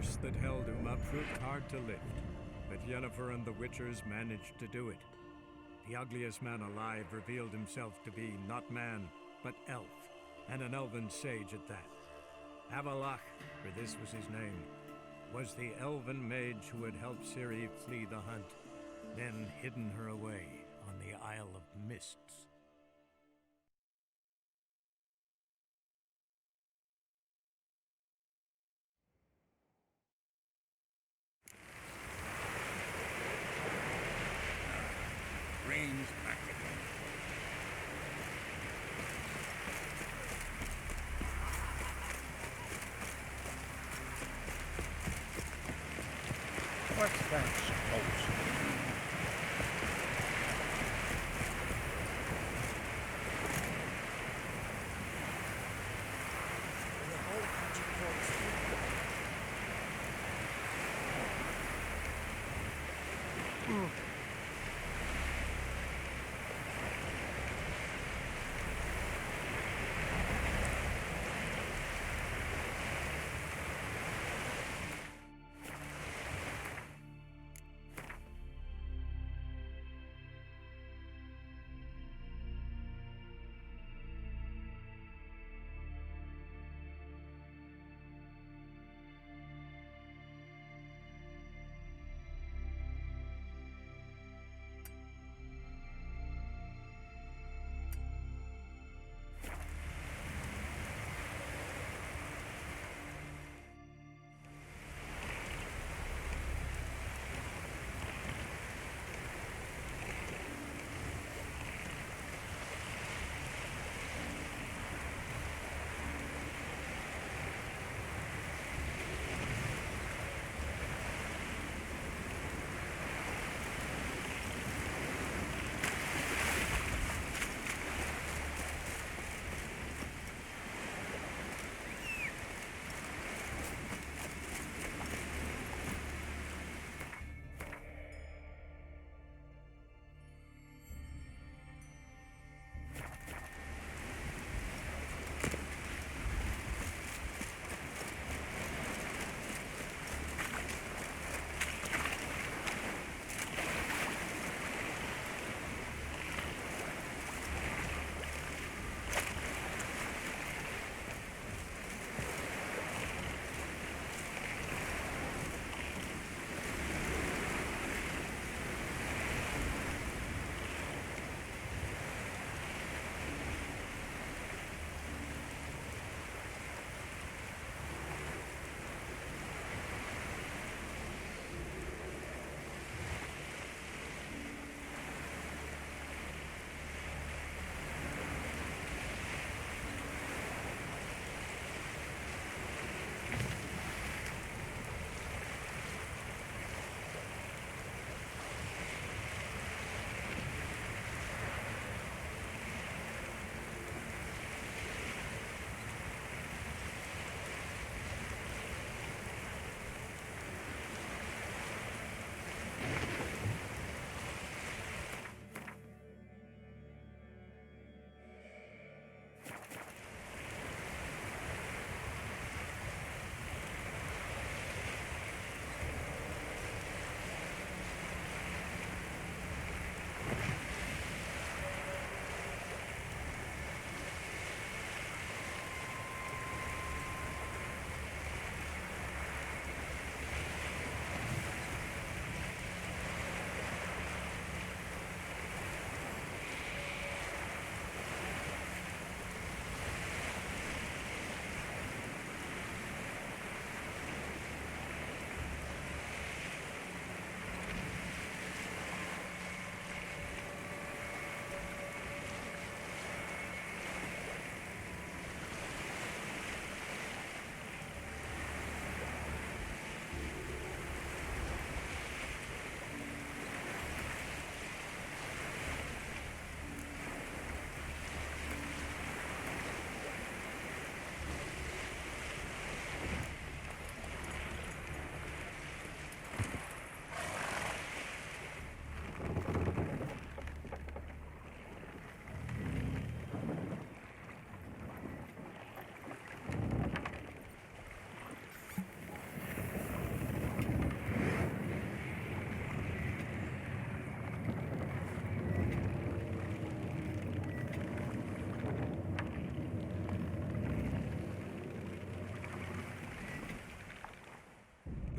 curse that held Uma proved hard to lift, but Yennefer and the Witchers managed to do it. The ugliest man alive revealed himself to be not man, but elf, and an elven sage at that. Avalach, for this was his name, was the elven mage who had helped Ciri flee the hunt, then hidden her away on the Isle of Mists. Rain's back again. What's that supposed to be? The whole country calls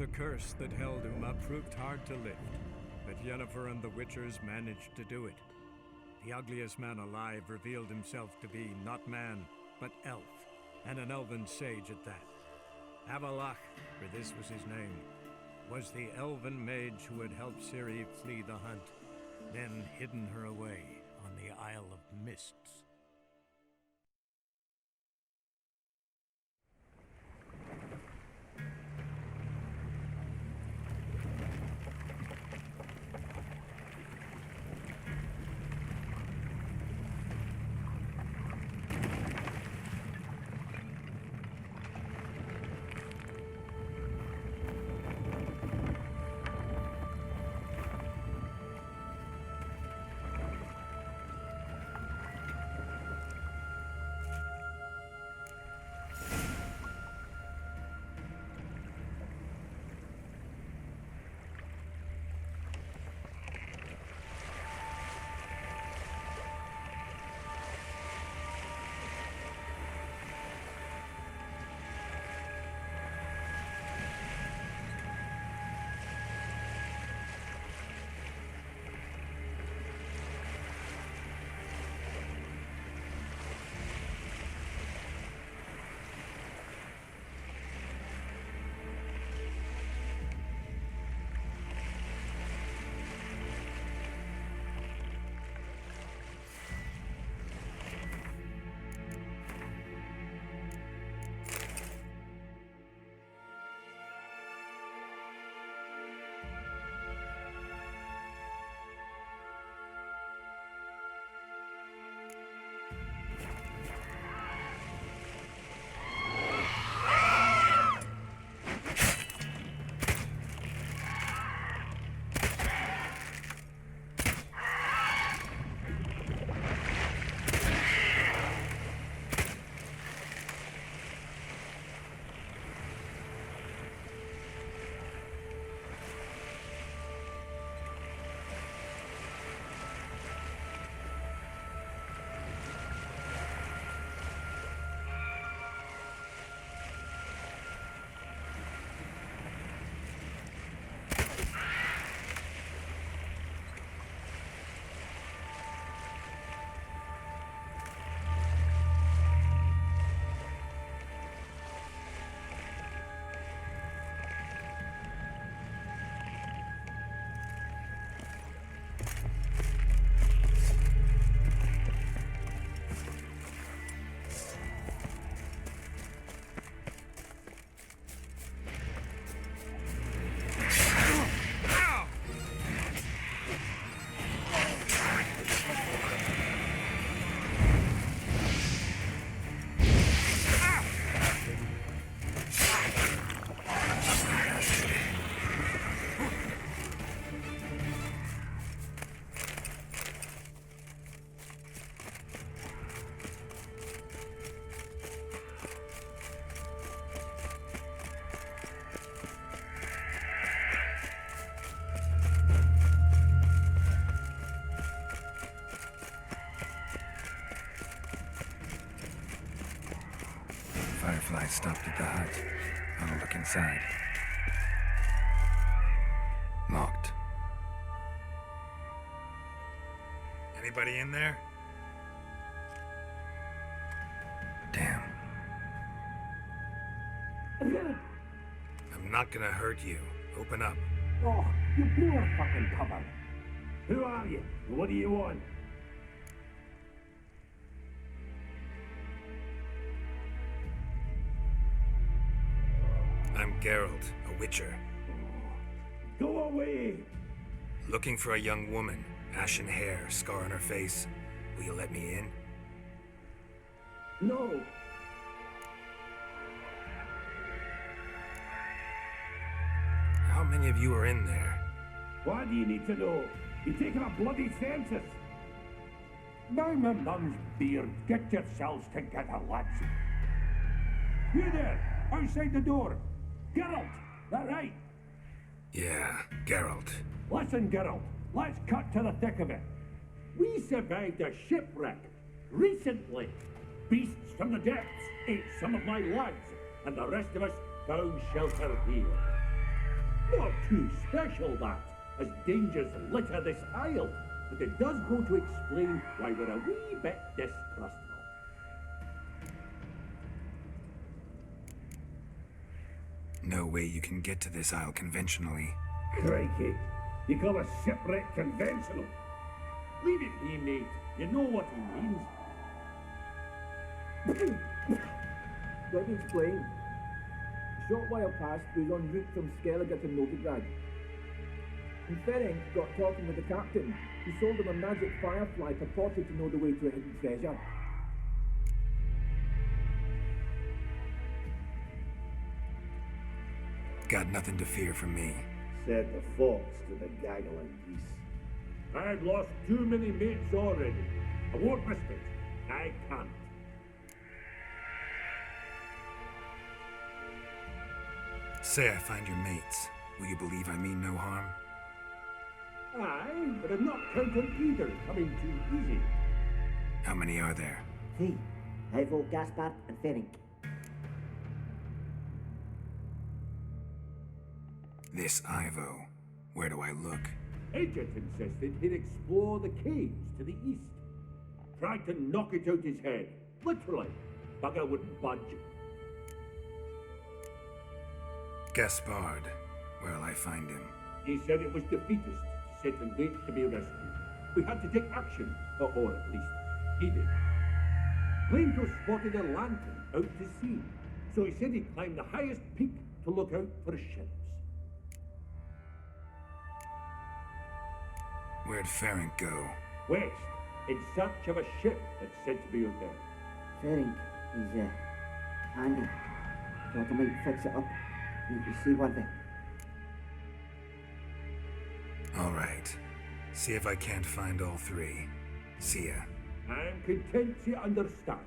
The curse that held Uma proved hard to lift, but Yennefer and the Witchers managed to do it. The ugliest man alive revealed himself to be not man, but elf, and an elven sage at that. Avalach, for this was his name, was the elven mage who had helped Ciri flee the hunt, then hidden her away on the Isle of Mists. Firefly stopped at the hut. I'll look inside. Locked. Anybody in there? Damn. I'm not gonna hurt you. Open up. Oh, you blew a fucking cover. Who are you? What do you want? I'm Geralt, a witcher. Go away! Looking for a young woman. Ashen hair, scar on her face. Will you let me in? No! How many of you are in there? Why do you need to know? You're taking a bloody census! Now my mum's beard, get yourselves together, lads. You there, outside the door. Geralt, that right? Yeah, Geralt. Listen, Geralt, let's cut to the thick of it. We survived a shipwreck recently. Beasts from the depths ate some of my lads, and the rest of us found shelter here. Not too special, that, as dangers litter this isle, but it does go to explain why we're a wee bit distrustful. No way you can get to this isle conventionally. Crikey, you call a shipwreck conventional? Leave it be, mate. You know what he means. Let me explain. A short while past, we was en route from Skellige to Novigrad. And Ferenc got talking with the captain, who sold him a magic firefly purported to know the way to a hidden treasure. Got nothing to fear from me. Said the fox to the gaggling geese. I've lost too many mates already. I won't risk it. I can't. Say I find your mates. Will you believe I mean no harm? Aye, but I'm not counting either coming too easy. How many are there? 3. Ivo, Gaspard, and Ferenc. This Ivo. Where do I look? Agent insisted he'd explore the caves to the east. Tried to knock it out his head. Literally. Bugger wouldn't budge. Gaspard. Where'll I find him? He said it was defeatist to sit and wait to be rescued. We had to take action, or at least he did. Claimed to have spotted a lantern out to sea, so he said he'd climb the highest peak to look out for ships. Where'd Ferenc go? West, in search of a ship that's said to be out there. Ferenc, he's handy. Thought I might fix it up. You see one thing. All right. See if I can't find all 3. See ya. I'm content to understand.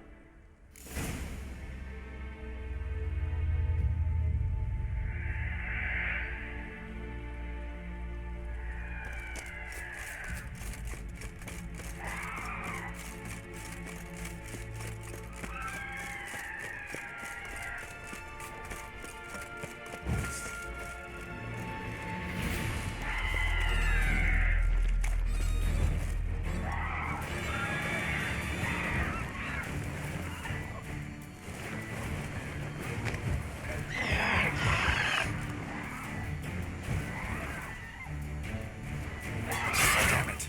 Damn it.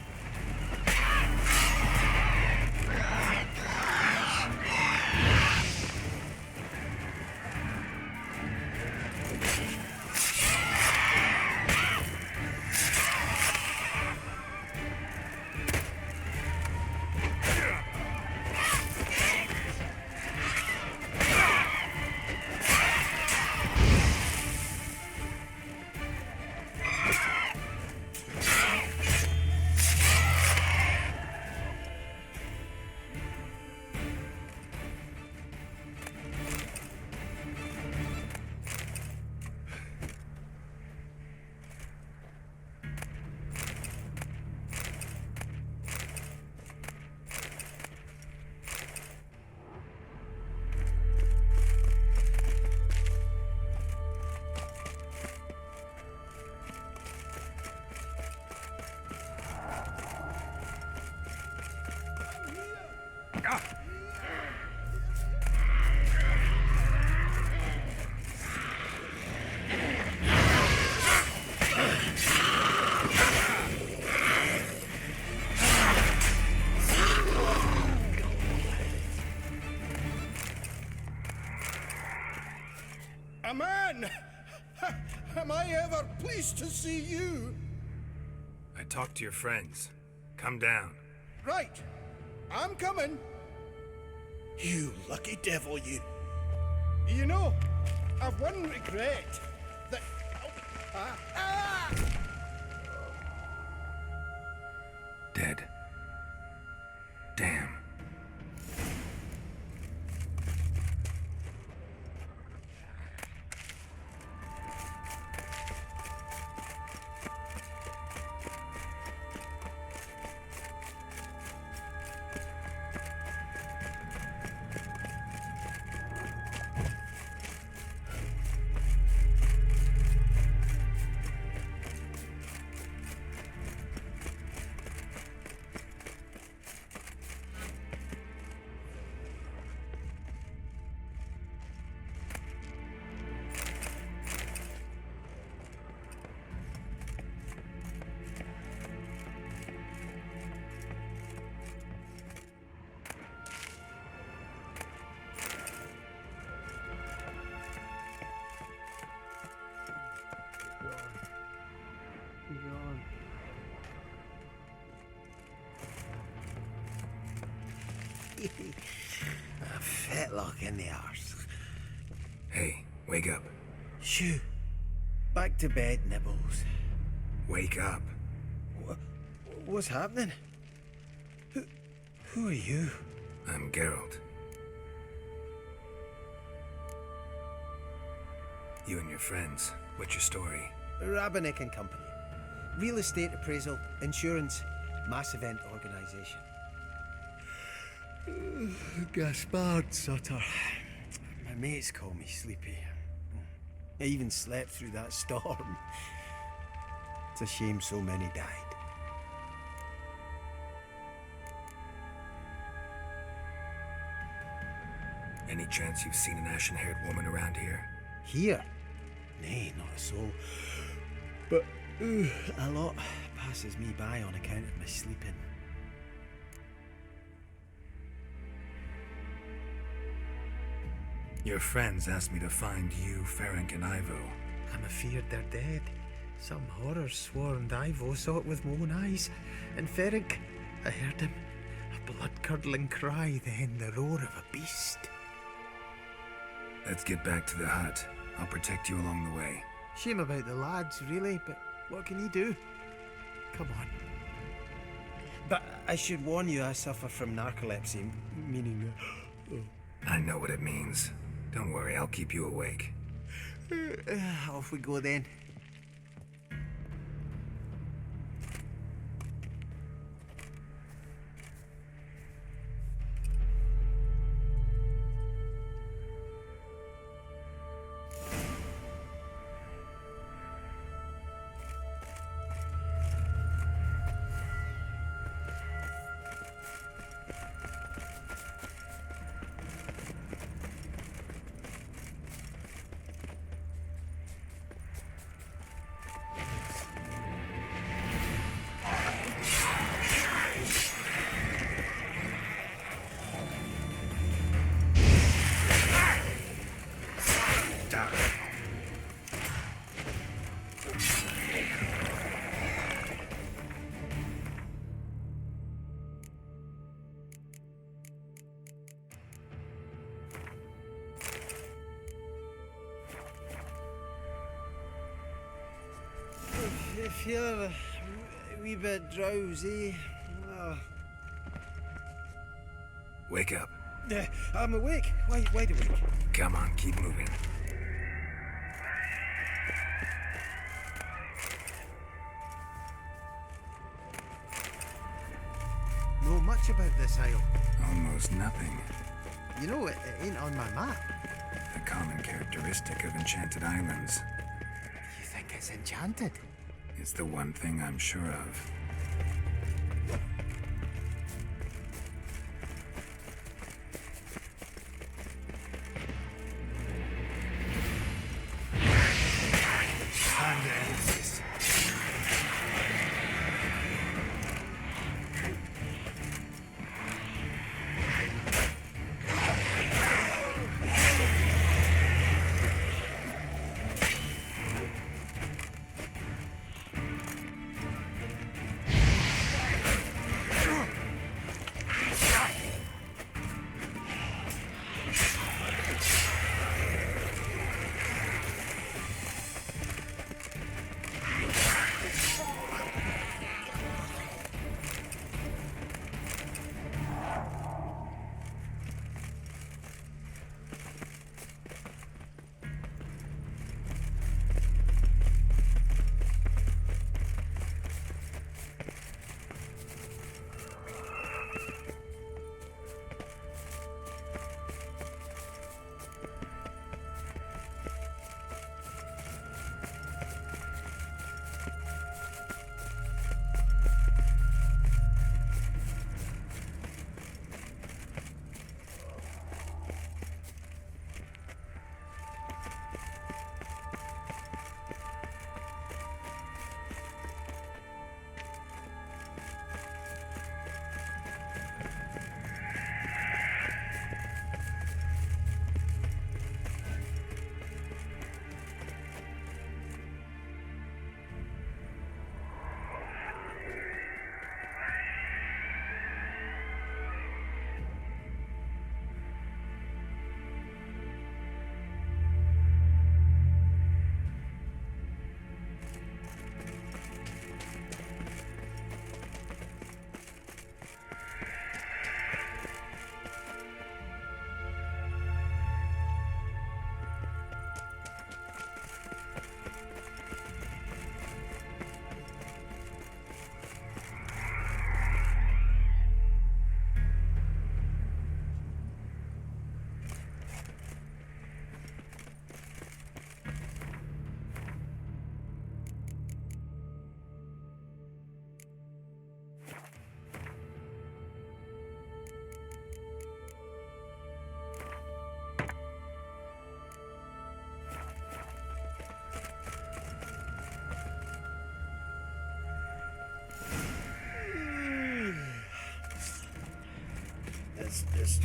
Man! Am I ever pleased to see you? I talked to your friends. Come down. Right. I'm coming. You lucky devil, you. You know, I've one regret. That... Dead. Damn. fetlock in the arse. Hey, wake up. Shoo. Back to bed, Nibbles. Wake up. What's happening? Who are you? I'm Geralt. You and your friends, what's your story? Rabbinick and Company. Real estate appraisal, insurance, mass event organisation. Gaspard Sutter. My mates call me Sleepy. I even slept through that storm. It's a shame so many died. Any chance you've seen an ashen-haired woman around here? Here? Nay, not a soul. But a lot passes me by on account of my sleeping. Your friends asked me to find you, Ferenc, and Ivo. I'm afeard they're dead. Some horrors swarmed Ivo, saw it with my own eyes. And Ferenc, I heard him. A blood-curdling cry, then the roar of a beast. Let's get back to the hut. I'll protect you along the way. Shame about the lads, really, but what can you do? Come on. But I should warn you, I suffer from narcolepsy, meaning... I know what it means. Don't worry, I'll keep you awake. Off we go then. I feel a wee bit drowsy. Wake up. I'm awake. Wide awake. Come on, keep moving. Know much about this isle? Almost nothing. You know, it ain't on my map. A common characteristic of enchanted islands. You think it's enchanted? It's the one thing I'm sure of.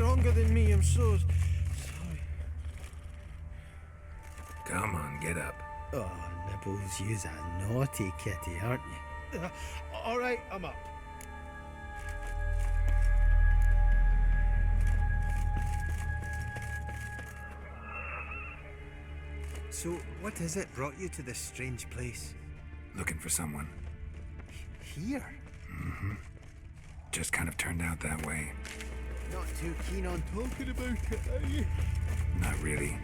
stronger than me, I'm so sorry. Come on, get up. Oh, Nibbles, you's a naughty kitty, aren't you? All right, I'm up. So, what is it brought you to this strange place? Looking for someone. Here? Mm-hmm. Just kind of turned out that way. Not too keen on talking about it, are you? Not really.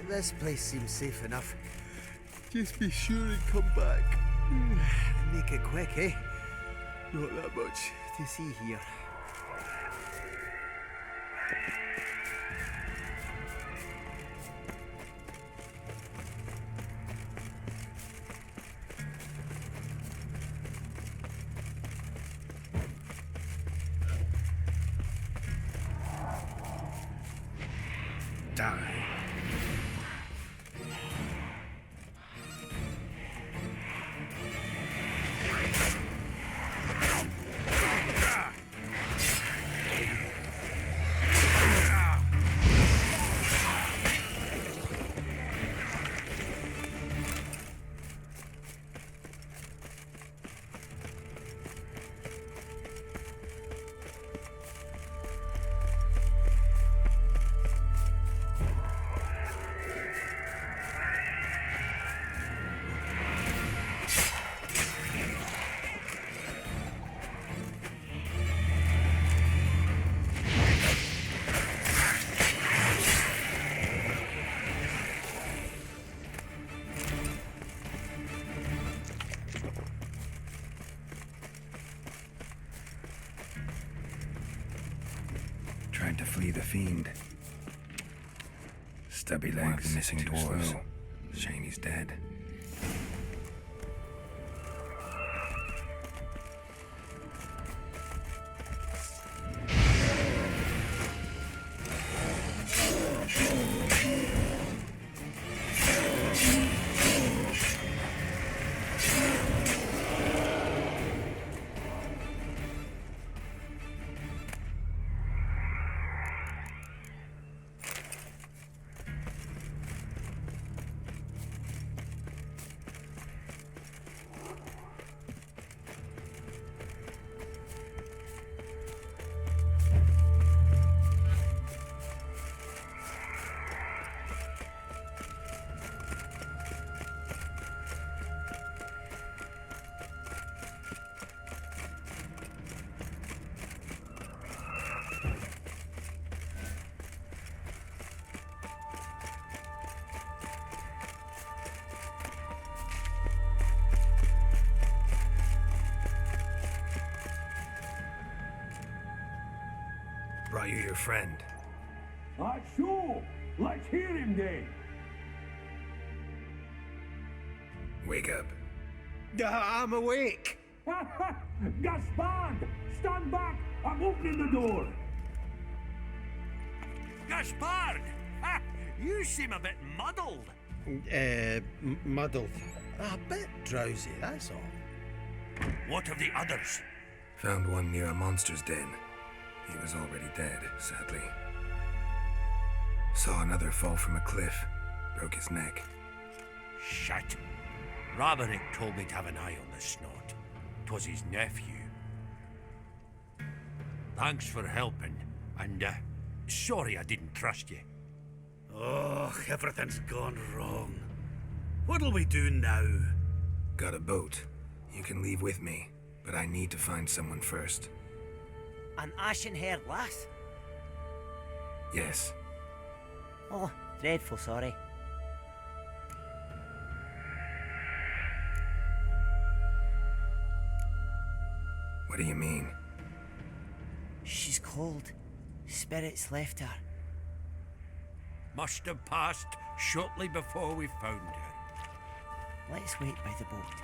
This place seems safe enough. Just be sure and come back. Make it quick, eh? Not that much to see here. Die. Tried to flee the fiend. Stubby legs, the missing dwarves. Shame he's dead. Brought you your friend. That's so. Let's hear him then. Wake up. I'm awake. Gaspard! Stand back! I'm opening the door! Gaspard! Ha! You seem a bit muddled. Muddled. A bit drowsy, that's all. What of the others? Found one near a monster's den. He was already dead, sadly. Saw another fall from a cliff. Broke his neck. Shit. Raverick told me to have an eye on the snot. 'Twas his nephew. Thanks for helping, and sorry I didn't trust you. Oh, everything's gone wrong. What'll we do now? Got a boat. You can leave with me, but I need to find someone first. An ashen-haired lass? Yes. Oh, dreadful sorry. What do you mean? She's cold. Spirits left her. Must have passed shortly before we found her. Let's wait by the boat.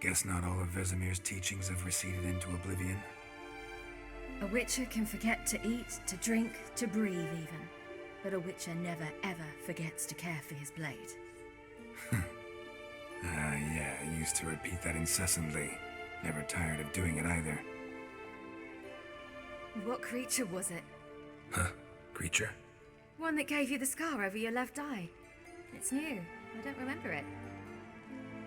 Guess not all of Vesemir's teachings have receded into oblivion. A witcher can forget to eat, to drink, to breathe even. But a witcher never ever forgets to care for his blade. Yeah, I used to repeat that incessantly. Never tired of doing it either. What creature was it? Huh? Creature? One that gave you the scar over your left eye. It's new. I don't remember it.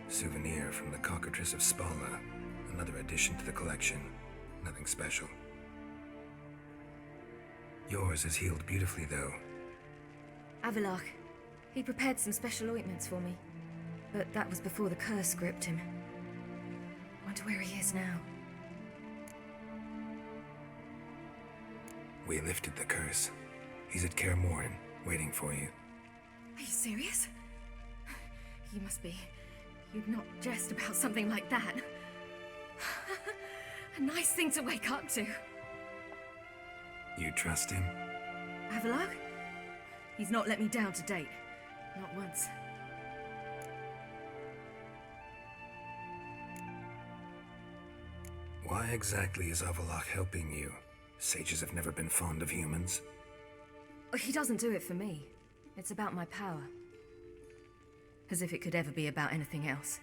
Souvenir from the cockatrice of Spala. Another addition to the collection. Nothing special. Yours is healed beautifully, though. Vaják. He prepared some special ointments for me. But that was before the curse gripped him. Wonder where he is now. We lifted the curse. He's at Kaer Morhen, waiting for you. Are you serious? You must be. You'd not jest about something like that. A nice thing to wake up to. You trust him? Vaják? He's not let me down to date. Not once. Why exactly is Vaják helping you? Sages have never been fond of humans. He doesn't do it for me. It's about my power. As if it could ever be about anything else.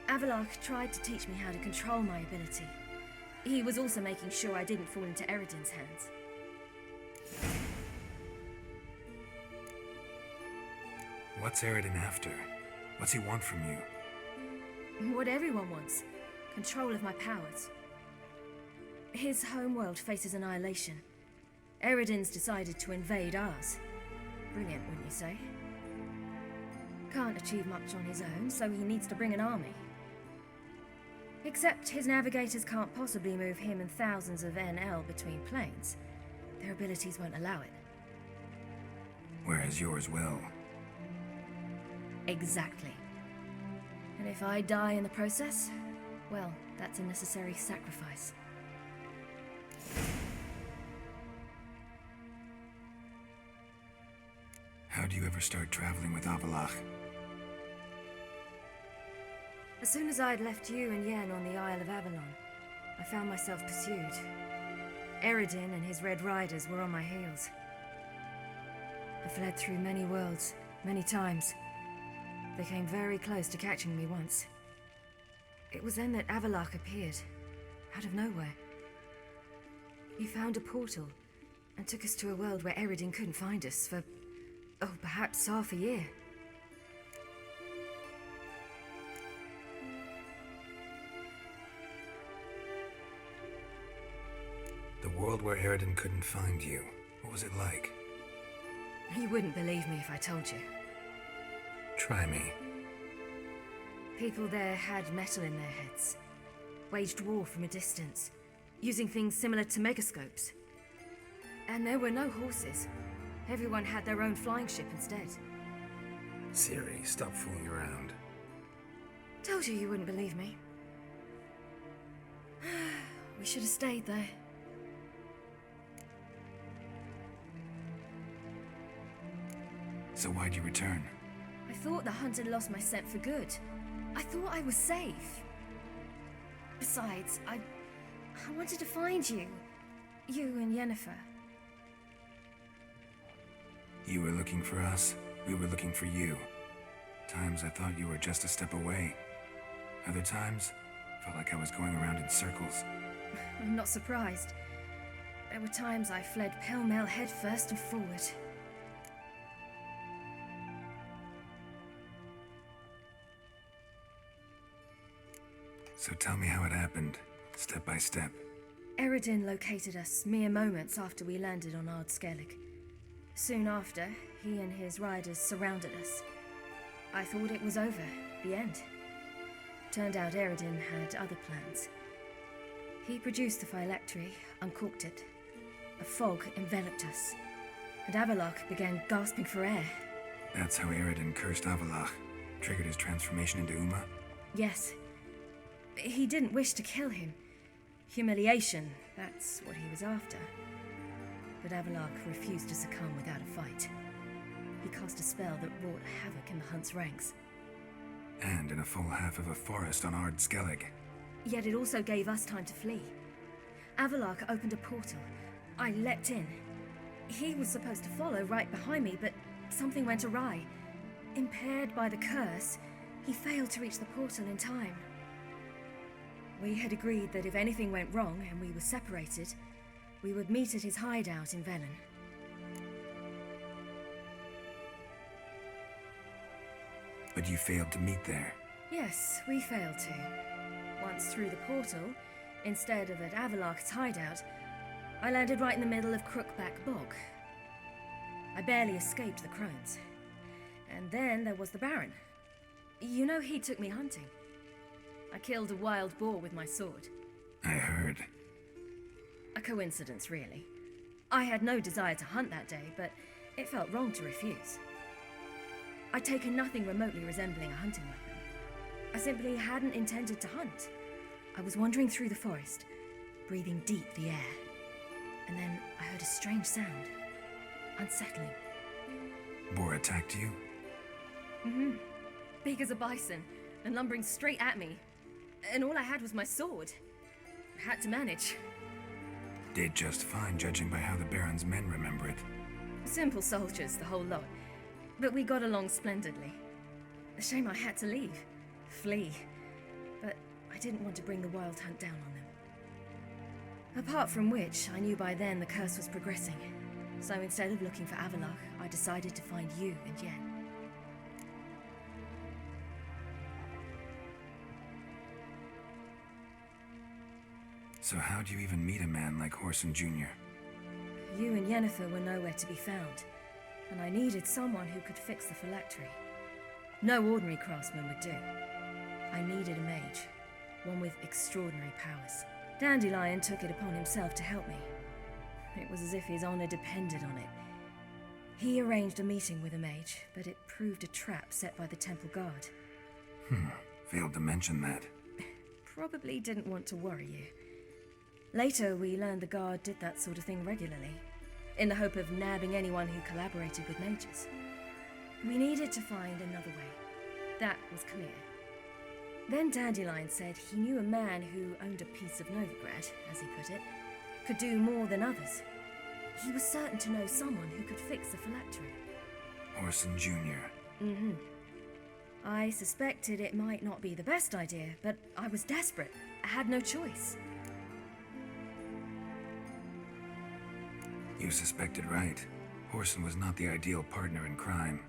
Vaják tried to teach me how to control my ability. He was also making sure I didn't fall into Eredin's hands. What's Eredin after? What's he want from you? What everyone wants. Control of my powers. His homeworld faces annihilation. Eredin's decided to invade ours. Brilliant, wouldn't you say? Can't achieve much on his own, so he needs to bring an army. Except his navigators can't possibly move him and thousands of NL between planes. Their abilities won't allow it. Whereas yours will. Exactly. And if I die in the process, well, that's a necessary sacrifice. How do you ever start traveling with Vaják? As soon as I'd left you and Yen on the Isle of Avalon, I found myself pursued. Eredin and his Red Riders were on my heels. I fled through many worlds, many times. They came very close to catching me once. It was then that Vaják appeared, out of nowhere. He found a portal and took us to a world where Eredin couldn't find us for, perhaps half a year. The world where Eredin couldn't find you. What was it like? You wouldn't believe me if I told you. Try me. People there had metal in their heads. Waged war from a distance, using things similar to megascopes. And there were no horses. Everyone had their own flying ship instead. Siri, stop fooling around. Told you wouldn't believe me. We should have stayed there. So why'd you return? I thought the hunt had lost my scent for good. I thought I was safe. Besides, I wanted to find you. You and Yennefer. You were looking for us. We were looking for you. Times I thought you were just a step away. Other times, felt like I was going around in circles. I'm not surprised. There were times I fled pell-mell headfirst and forward. So tell me how it happened, step by step. Eredin located us mere moments after we landed on Ard Skellig. Soon after, he and his riders surrounded us. I thought it was over, the end. Turned out Eredin had other plans. He produced the phylactery, uncorked it. A fog enveloped us, and Vaják began gasping for air. That's how Eredin cursed Vaják, triggered his transformation into Uma? Yes. He didn't wish to kill him. Humiliation, that's what he was after. But Vaják refused to succumb without a fight. He cast a spell that wrought havoc in the hunt's ranks. And in a full half of a forest on Ard Skellig. Yet it also gave us time to flee. Avalark opened a portal. I leapt in. He was supposed to follow right behind me, but something went awry. Impaired by the curse, he failed to reach the portal in time. We had agreed that if anything went wrong and we were separated, we would meet at his hideout in Velen. But you failed to meet there. Yes, we failed to. Once through the portal, instead of at Avalark's hideout, I landed right in the middle of Crookback Bog. I barely escaped the crones. And then there was the Baron. You know, he took me hunting. I killed a wild boar with my sword. I heard. A coincidence, really. I had no desire to hunt that day, but it felt wrong to refuse. I'd taken nothing remotely resembling a hunting weapon. I simply hadn't intended to hunt. I was wandering through the forest, breathing deep the air. And then I heard a strange sound. Unsettling. Boar attacked you? Mm-hmm. Big as a bison, and lumbering straight at me. And all I had was my sword. I had to manage. Did just fine, judging by how the Baron's men remember it. Simple soldiers, the whole lot. But we got along splendidly. A shame I had to leave. Flee. But I didn't want to bring the wild hunt down on them. Apart from which, I knew by then the curse was progressing. So instead of looking for Avalark, I decided to find you and Yen. So how'd you even meet a man like Horson Jr.? You and Yennefer were nowhere to be found, and I needed someone who could fix the phylactery. No ordinary craftsman would do. I needed a mage, one with extraordinary powers. Dandelion took it upon himself to help me. It was as if his honor depended on it. He arranged a meeting with a mage, but it proved a trap set by the temple guard. Failed to mention that. Probably didn't want to worry you. Later, we learned the guard did that sort of thing regularly, in the hope of nabbing anyone who collaborated with mages. We needed to find another way. That was clear. Then Dandelion said he knew a man who owned a piece of Novigrad, as he put it, could do more than others. He was certain to know someone who could fix the phylactery. Horson Jr. Mm-hmm. I suspected it might not be the best idea, but I was desperate. I had no choice. You suspected right. Horson was not the ideal partner in crime.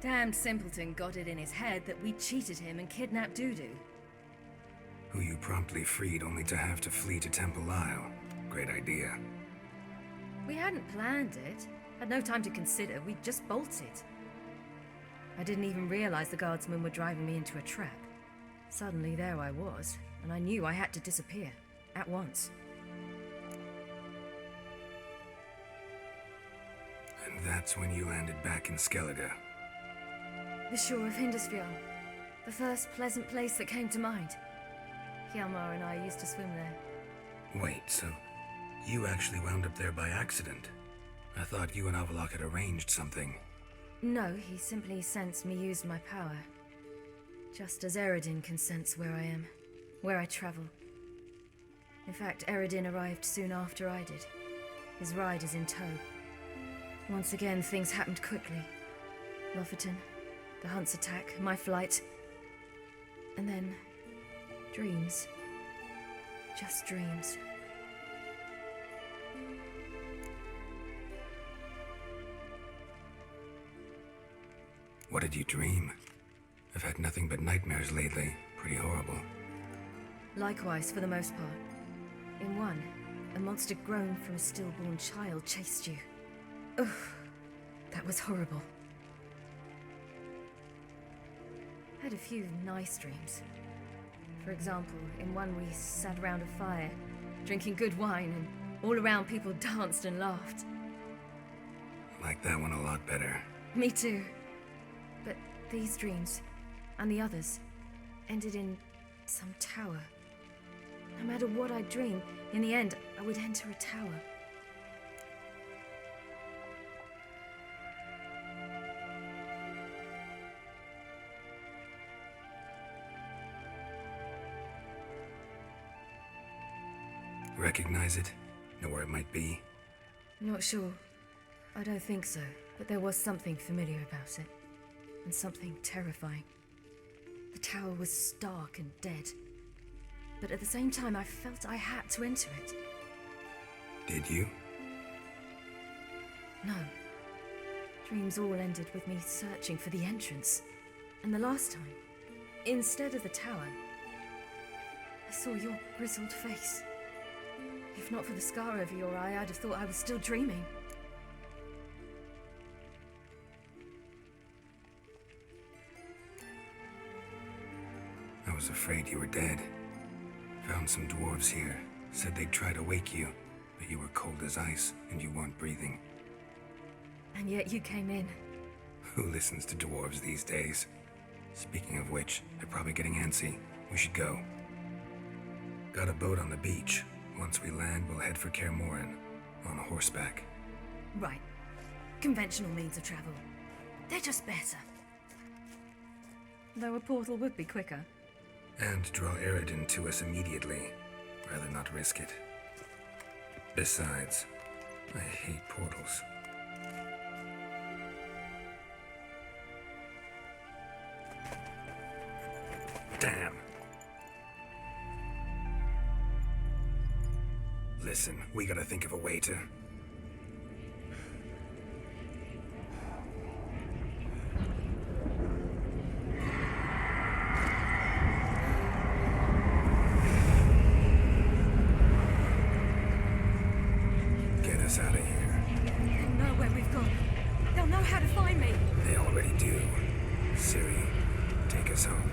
Damned simpleton got it in his head that we cheated him and kidnapped Dudu. Who you promptly freed only to have to flee to Temple Isle. Great idea. We hadn't planned it. Had no time to consider. We just bolted. I didn't even realize the guardsmen were driving me into a trap. Suddenly there I was, and I knew I had to disappear. At once. And that's when you landed back in Skellige. The shore of Hindisfjord. The first pleasant place that came to mind. Hjalmar and I used to swim there. Wait, so you actually wound up there by accident? I thought you and Avalark had arranged something. No, he simply sensed me used my power. Just as Eredin can sense where I am, where I travel. In fact, Eredin arrived soon after I did. His ride is in tow. Once again, things happened quickly. Lofferton, the Hunt's attack, my flight. And then, dreams. Just dreams. What did you dream? I've had nothing but nightmares lately. Pretty horrible. Likewise, for the most part. In one, a monster grown from a stillborn child chased you. Ugh, that was horrible. I had a few nice dreams. For example, in one we sat around a fire, drinking good wine, and all around people danced and laughed. Like that one a lot better. Me too. But these dreams, and the others, ended in some tower. No matter what I dream, in the end, I would enter a tower. Recognize it? Know where it might be? Not sure. I don't think so, but there was something familiar about it. And something terrifying. The tower was stark and dead. But at the same time, I felt I had to enter it. Did you? No. Dreams all ended with me searching for the entrance. And the last time, instead of the tower, I saw your grizzled face. If not for the scar over your eye, I'd have thought I was still dreaming. I was afraid you were dead. Found some dwarves here. Said they'd try to wake you, but you were cold as ice and you weren't breathing. And yet you came in. Who listens to dwarves these days? Speaking of which, they're probably getting antsy. We should go. Got a boat on the beach. Once we land, we'll head for Kaer Morhen, on horseback. Right. Conventional means of travel. They're just better. Though a portal would be quicker. And draw Eredin to us immediately. Rather not risk it. Besides, I hate portals. Damn. Listen, we gotta think of a way to... get us out of here. They'll know where we've gone. They'll know how to find me. They already do. Ciri, take us home.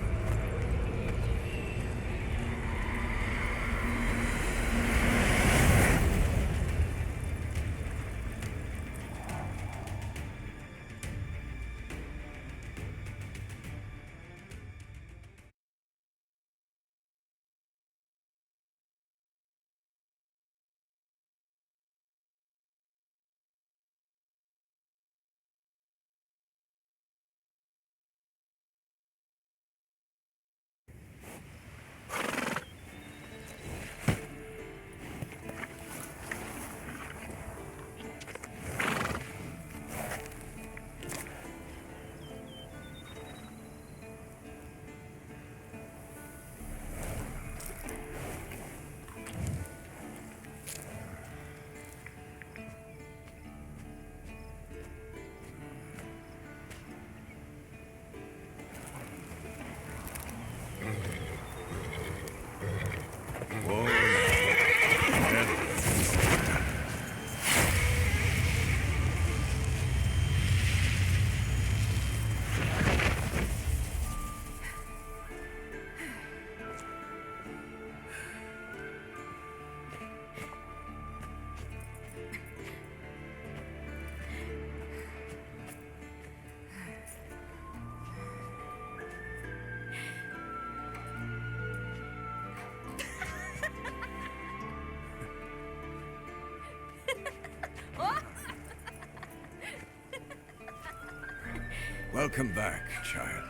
Welcome back, child.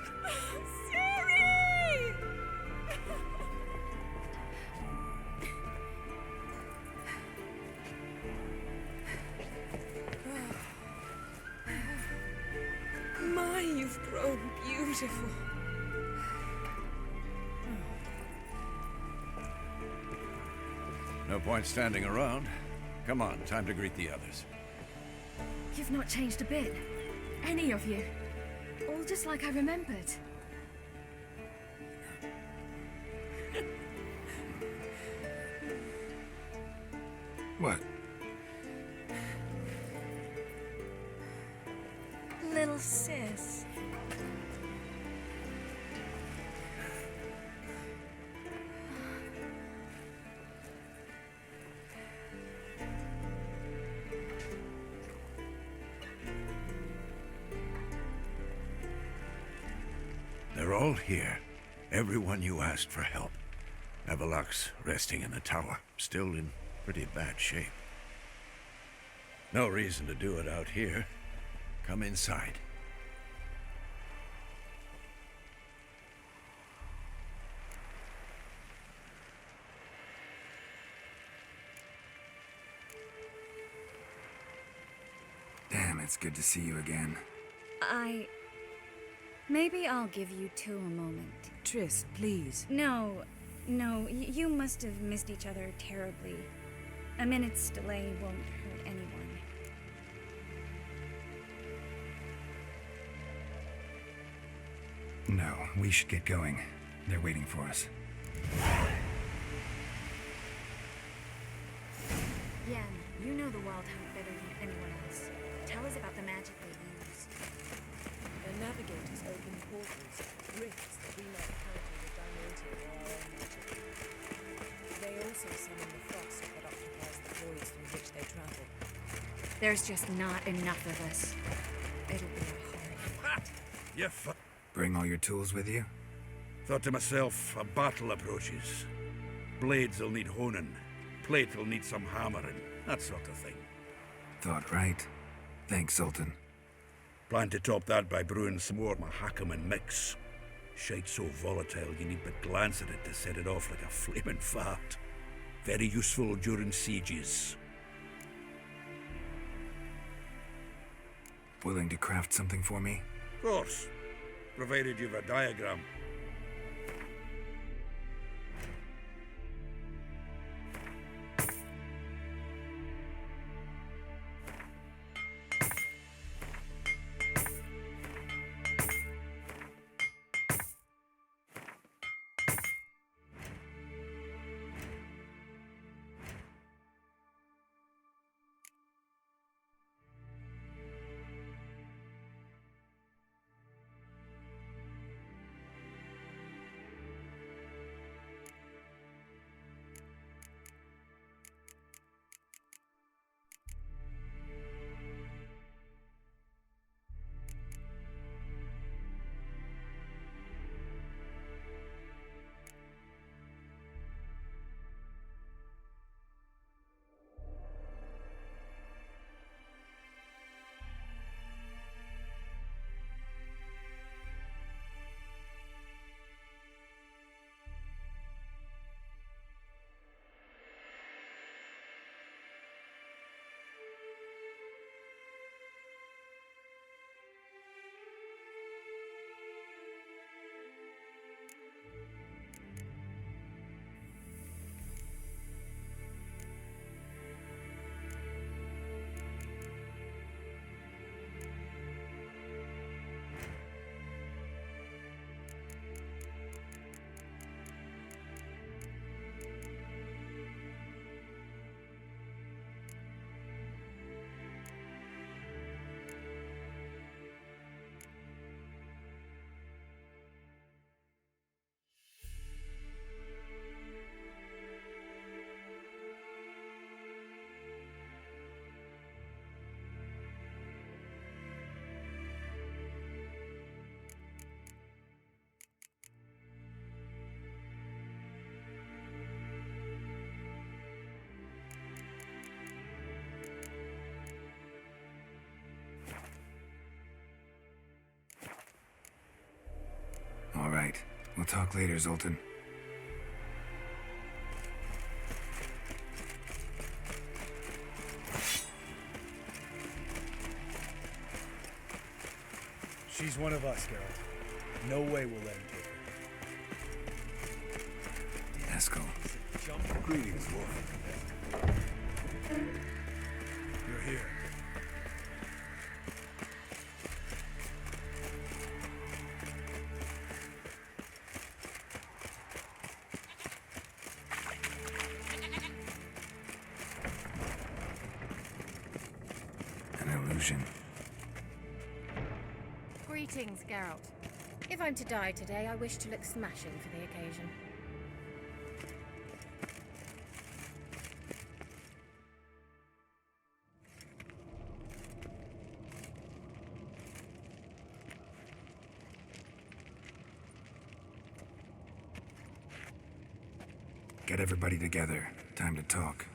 Ciri! My, you've grown beautiful. No point standing around. Come on, time to greet the others. You've not changed a bit. Any of you. All just like I remembered. What? Little sis. They're all here. Everyone you asked for help. Avalok's resting in the tower, still in pretty bad shape. No reason to do it out here. Come inside. It's good to see you again. Maybe I'll give you two a moment. Triss, please. No, you must have missed each other terribly. A minute's delay won't hurt anyone. No, we should get going. They're waiting for us. Yen, you know the Wild Hunt better than anyone else. Tell us about the magic they use. Their navigators open portals, rifts that we might encounter with dimension or our own magic. They also summon the frost that occupies the voids through which they travel. There's just not enough of us. It'll be a hard fight. You Bring all your tools with you? Thought to myself, a battle approaches. Blades will need honing. Plate will need some hammering. That sort of thing. Thought right. Thanks, Sultan. Plan to top that by brewing some more Mahakaman mix. Shite so volatile you need but glance at it to set it off like a flaming fart. Very useful during sieges. Willing to craft something for me? Of course. Provided you've a diagram. All right. We'll talk later, Zoltan. She's one of us, Geralt. No way we'll let him take her. Eskel. Greetings, Wolf. You're here. An illusion. Greetings, Geralt. If I'm to die today, I wish to look smashing for the occasion. Get everybody together. Time to talk.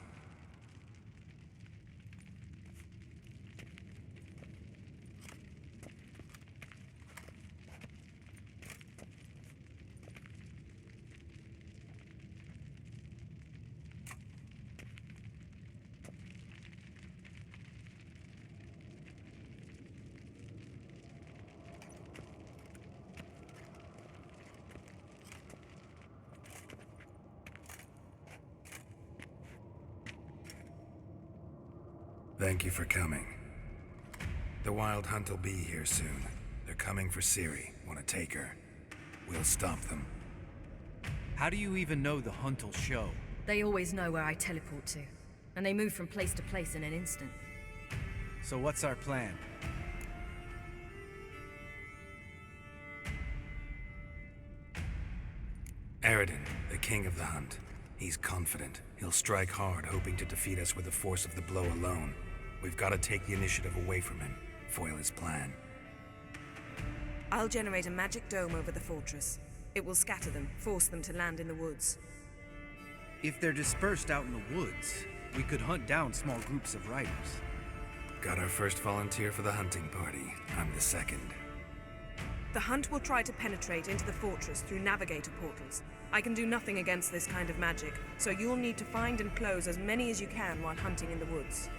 Thank you for coming. The Wild Hunt will be here soon. They're coming for Ciri. Want to take her? We'll stop them. How do you even know the Hunt will show? They always know where I teleport to, and they move from place to place in an instant. So what's our plan? Eredin, the king of the Hunt. He's confident. He'll strike hard, hoping to defeat us with the force of the blow alone. We've got to take the initiative away from him, foil his plan. I'll generate a magic dome over the fortress. It will scatter them, force them to land in the woods. If they're dispersed out in the woods, we could hunt down small groups of riders. Got our first volunteer for the hunting party. I'm the second. The Hunt will try to penetrate into the fortress through navigator portals. I can do nothing against this kind of magic, so you'll need to find and close as many as you can while hunting in the woods.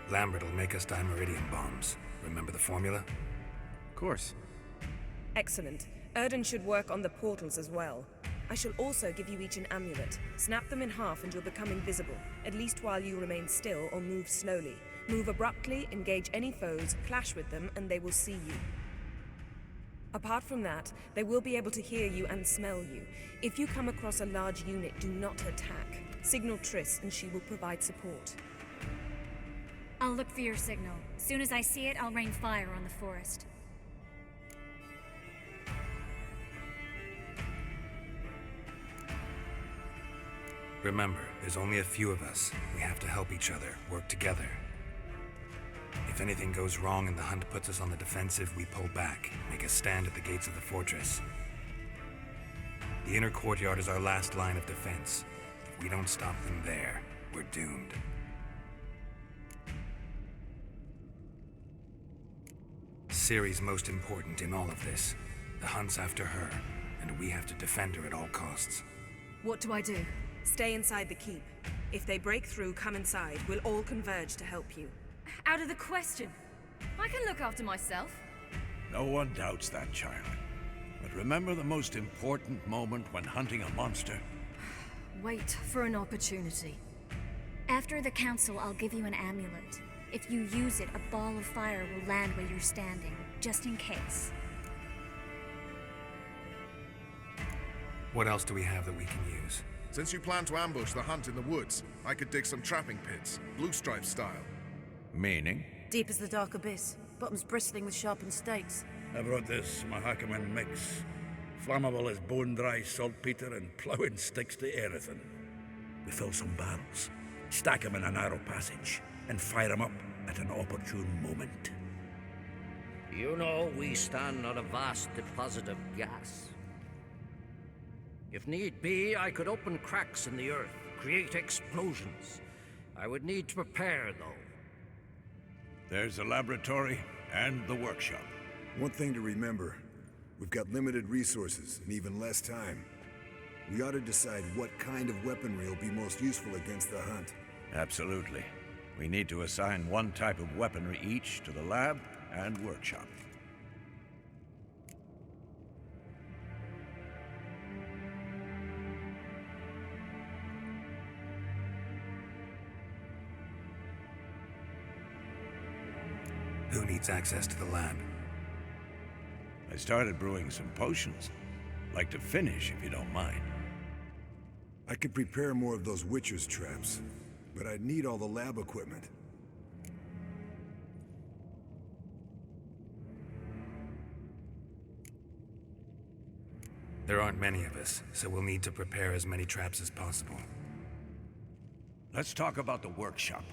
Lambert will make us dimeridium bombs. Remember the formula? Of course. Excellent. Erden should work on the portals as well. I shall also give you each an amulet. Snap them in half and you'll become invisible, at least while you remain still or move slowly. Move abruptly, engage any foes, clash with them, and they will see you. Apart from that, they will be able to hear you and smell you. If you come across a large unit, do not attack. Signal Triss and she will provide support. I'll look for your signal. Soon as I see it, I'll rain fire on the forest. Remember, there's only a few of us. We have to help each other, work together. If anything goes wrong and the Hunt puts us on the defensive, we pull back, make a stand at the gates of the fortress. The inner courtyard is our last line of defense. If we don't stop them there, we're doomed. Ciri's most important in all of this. The Hunt's after her, and we have to defend her at all costs. What do I do? Stay inside the keep. If they break through, come inside. We'll all converge to help you. Out of the question. I can look after myself. No one doubts that, child. But remember the most important moment when hunting a monster? Wait for an opportunity. After the council, I'll give you an amulet. If you use it, a ball of fire will land where you're standing, just in case. What else do we have that we can use? Since you plan to ambush the Hunt in the woods, I could dig some trapping pits, blue stripe style. Meaning? Deep as the dark abyss, bottoms bristling with sharpened stakes. I brought this Mahakaman mix. Flammable as bone-dry saltpeter and ploughing sticks to everything. We fill some barrels, stack them in a narrow passage, and fire them up at an opportune moment. You know, we stand on a vast deposit of gas. If need be, I could open cracks in the earth, create explosions. I would need to prepare, though. There's the laboratory and the workshop. One thing to remember, we've got limited resources and even less time. We ought to decide what kind of weaponry will be most useful against the Hunt. Absolutely. We need to assign one type of weaponry each to the lab and workshop. Who needs access to the lab? I started brewing some potions. Like to finish, if you don't mind. I could prepare more of those Witcher's traps, but I'd need all the lab equipment. There aren't many of us, so we'll need to prepare as many traps as possible. Let's talk about the workshop.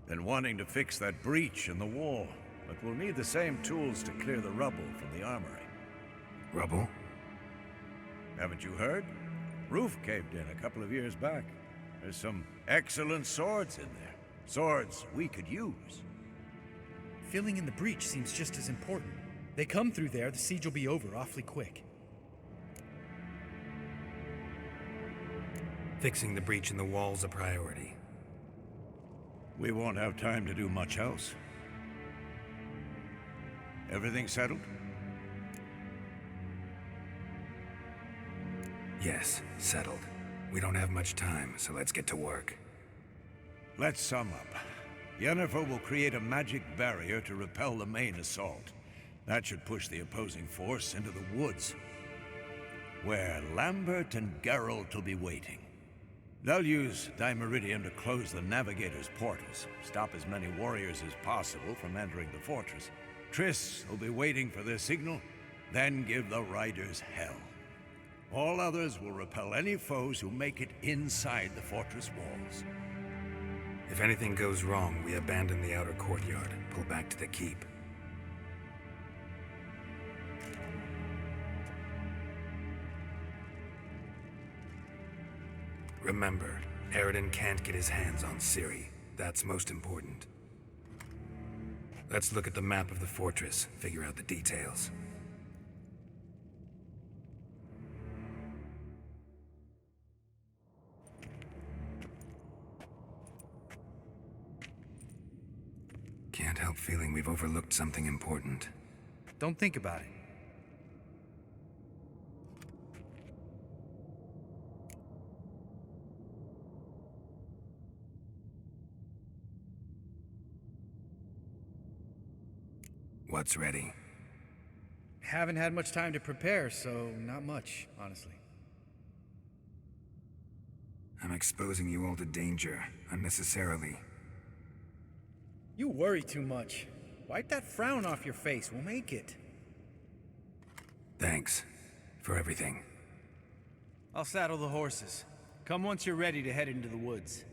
Been wanting to fix that breach in the wall, but we'll need the same tools to clear the rubble from the armory. Rubble? Haven't you heard? Roof caved in a couple of years back. There's some excellent swords in there. Swords we could use. Filling in the breach seems just as important. They come through there, the siege will be over awfully quick. Fixing the breach in the wall's a priority. We won't have time to do much else. Everything settled? Yes, settled. We don't have much time, so let's get to work. Let's sum up. Yennefer will create a magic barrier to repel the main assault. That should push the opposing force into the woods, where Lambert and Geralt will be waiting. They'll use Dimeridium to close the Navigator's portals, stop as many warriors as possible from entering the fortress. Triss will be waiting for their signal, then give the riders hell. All others will repel any foes who make it inside the fortress walls. If anything goes wrong, we abandon the outer courtyard, pull back to the keep. Remember, Eridan can't get his hands on Ciri. That's most important. Let's look at the map of the fortress, figure out the details. Can't help feeling we've overlooked something important. Don't think about it. What's ready? Haven't had much time to prepare, so not much, honestly. I'm exposing you all to danger, unnecessarily. You worry too much. Wipe that frown off your face, we'll make it. Thanks for everything. I'll saddle the horses. Come once you're ready to head into the woods.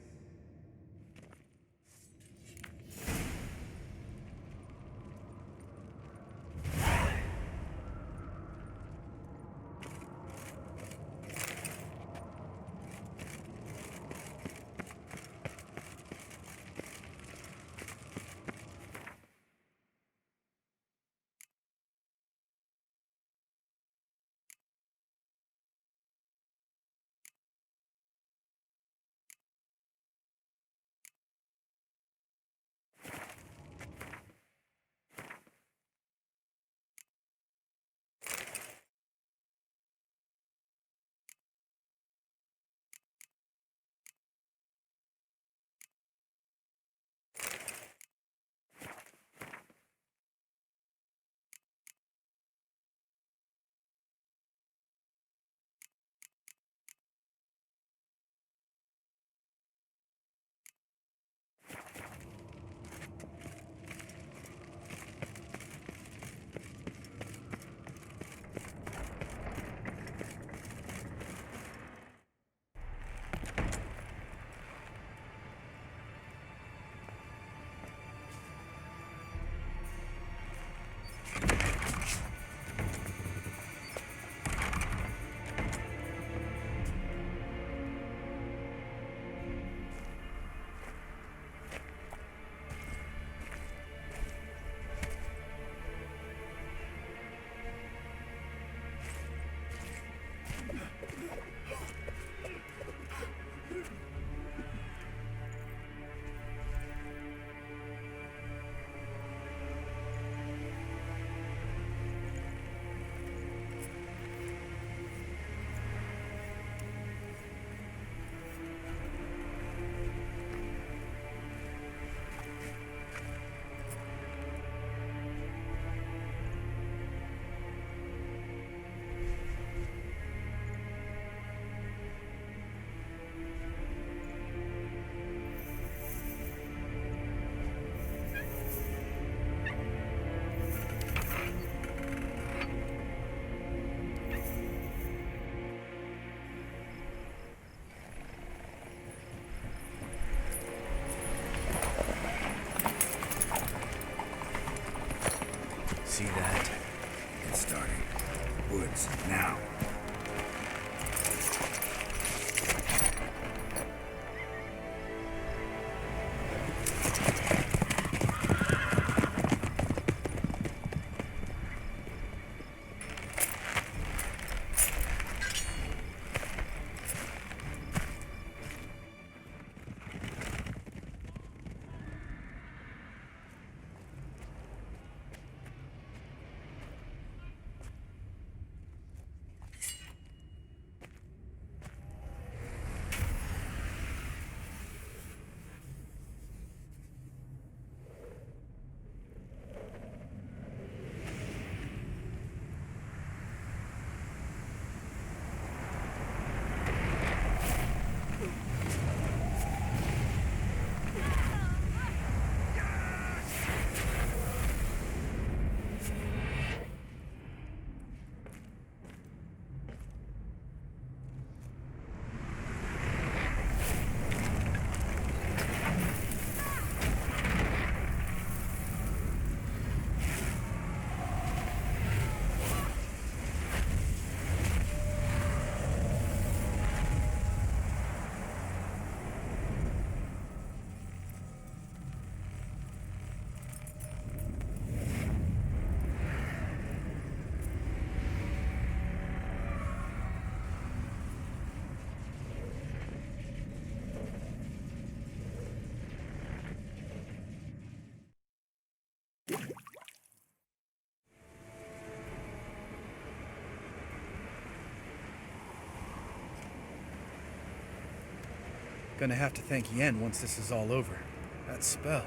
Gonna have to thank Yen once this is all over. That spell,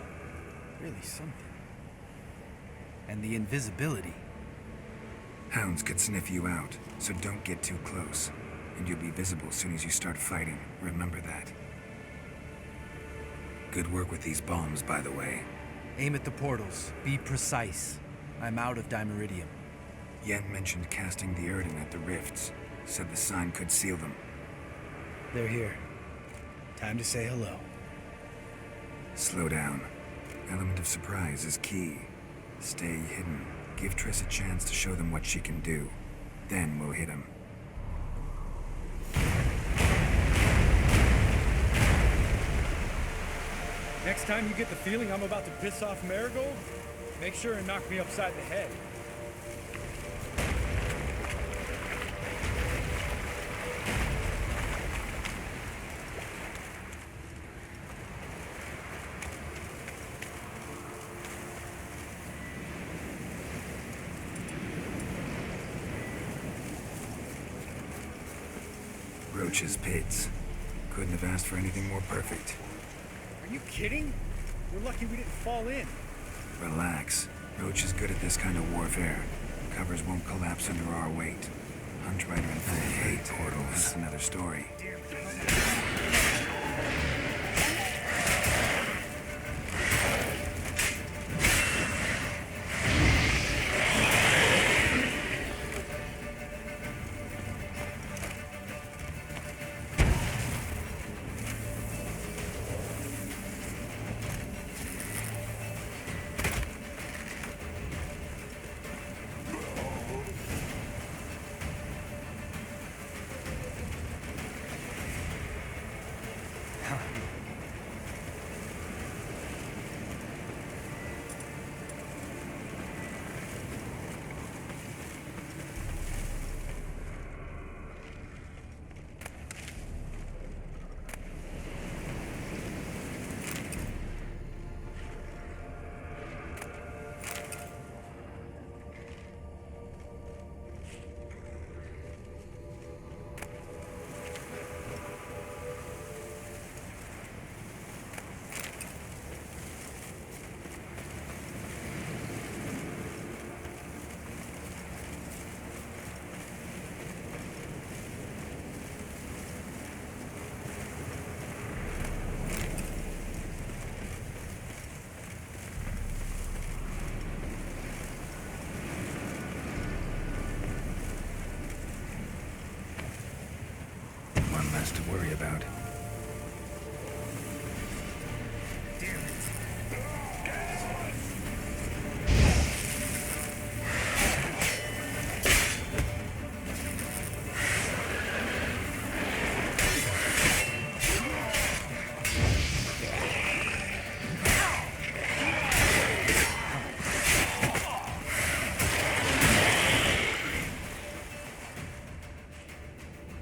really something. And the invisibility. Hounds could sniff you out, so don't get too close. And you'll be visible as soon as you start fighting. Remember that. Good work with these bombs, by the way. Aim at the portals. Be precise. I'm out of Dimeridium. Yen mentioned casting the Erden at the rifts. Said the sign could seal them. They're here. Time to say hello. Slow down. Element of surprise is key. Stay hidden. Give Triss a chance to show them what she can do. Then we'll hit him. Next time you get the feeling I'm about to piss off Marigold, make sure and knock me upside the head. Roach's pits. Couldn't have asked for anything more perfect. Are you kidding? We're lucky we didn't fall in. Relax. Roach is good at this kind of warfare. Covers won't collapse under our weight. Huntrider and full hate portals. That's another story. Less to worry about.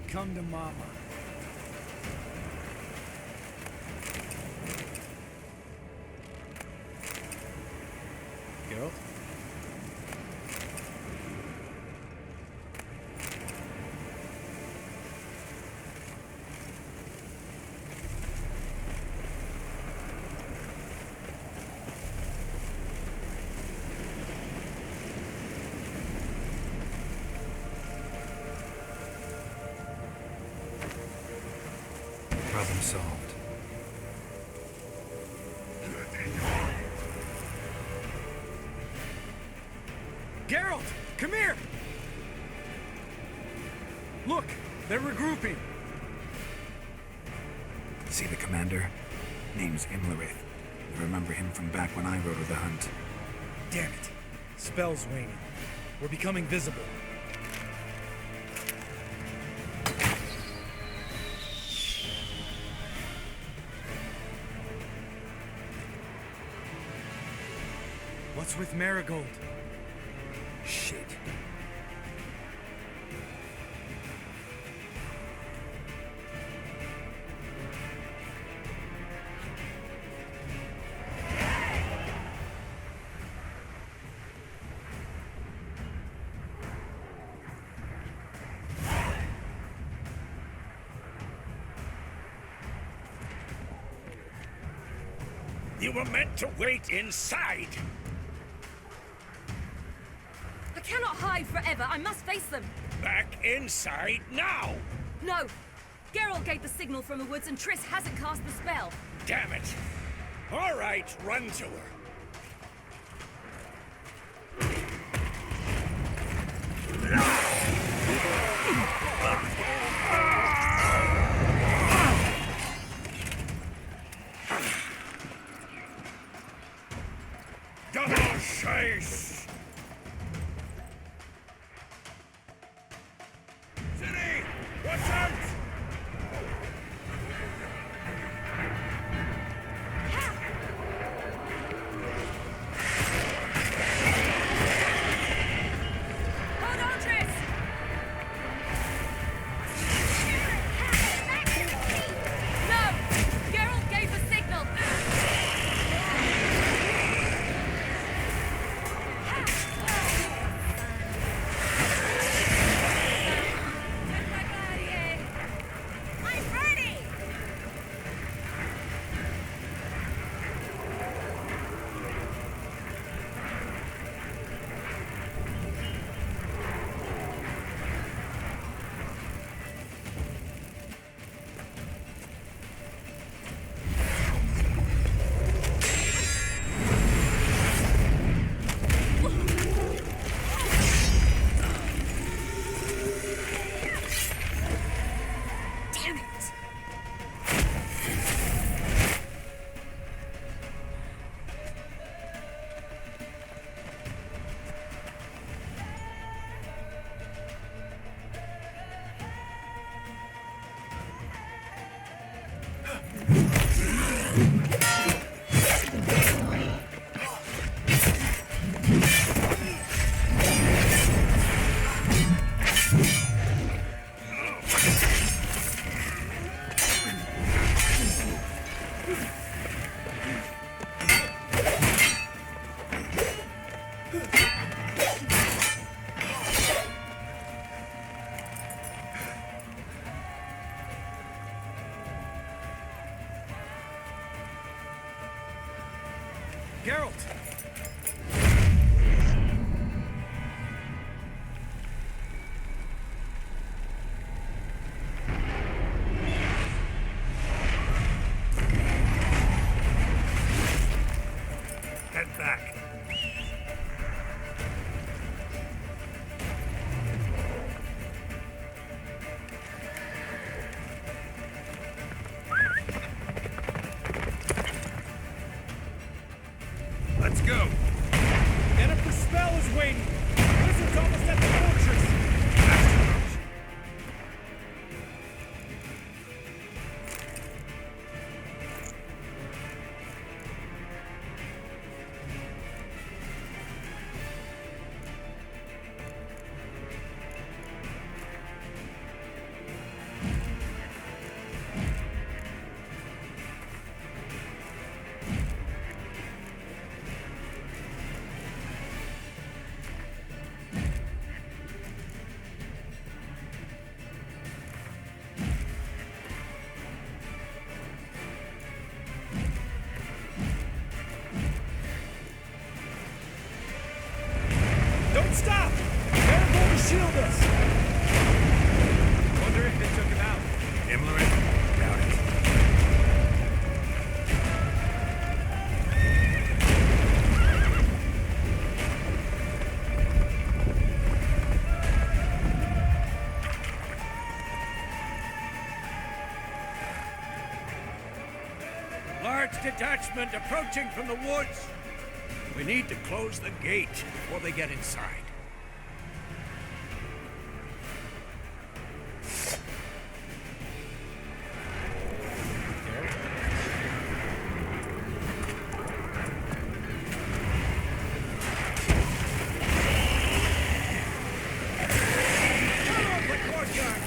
Come to Mama. Geralt? Problem solved. Geralt! Come here! Look! They're regrouping! See the commander? Name's Imlerith. I remember him from back when I rode with the hunt. Damn it! Spell's waning. We're becoming visible. What's with Marigold? Shit. You were meant to wait inside! I cannot hide forever. I must face them. Back inside now! No! Geralt gave the signal from the woods and Triss hasn't cast the spell. Damn it! All right, run to her. Double chase! City! Watch out! Hold on, Triss! No! Geralt gave the signal! I'm ready! Damn it! Geralt! Head back. Let's go! Get up, the spell is waiting! Wizard's almost at the fortress! Don't stop! They're going to shield us! Wonder if they took him out. Imlerith? Doubt it. Large detachment approaching from the woods. We need to close the gate before they get inside.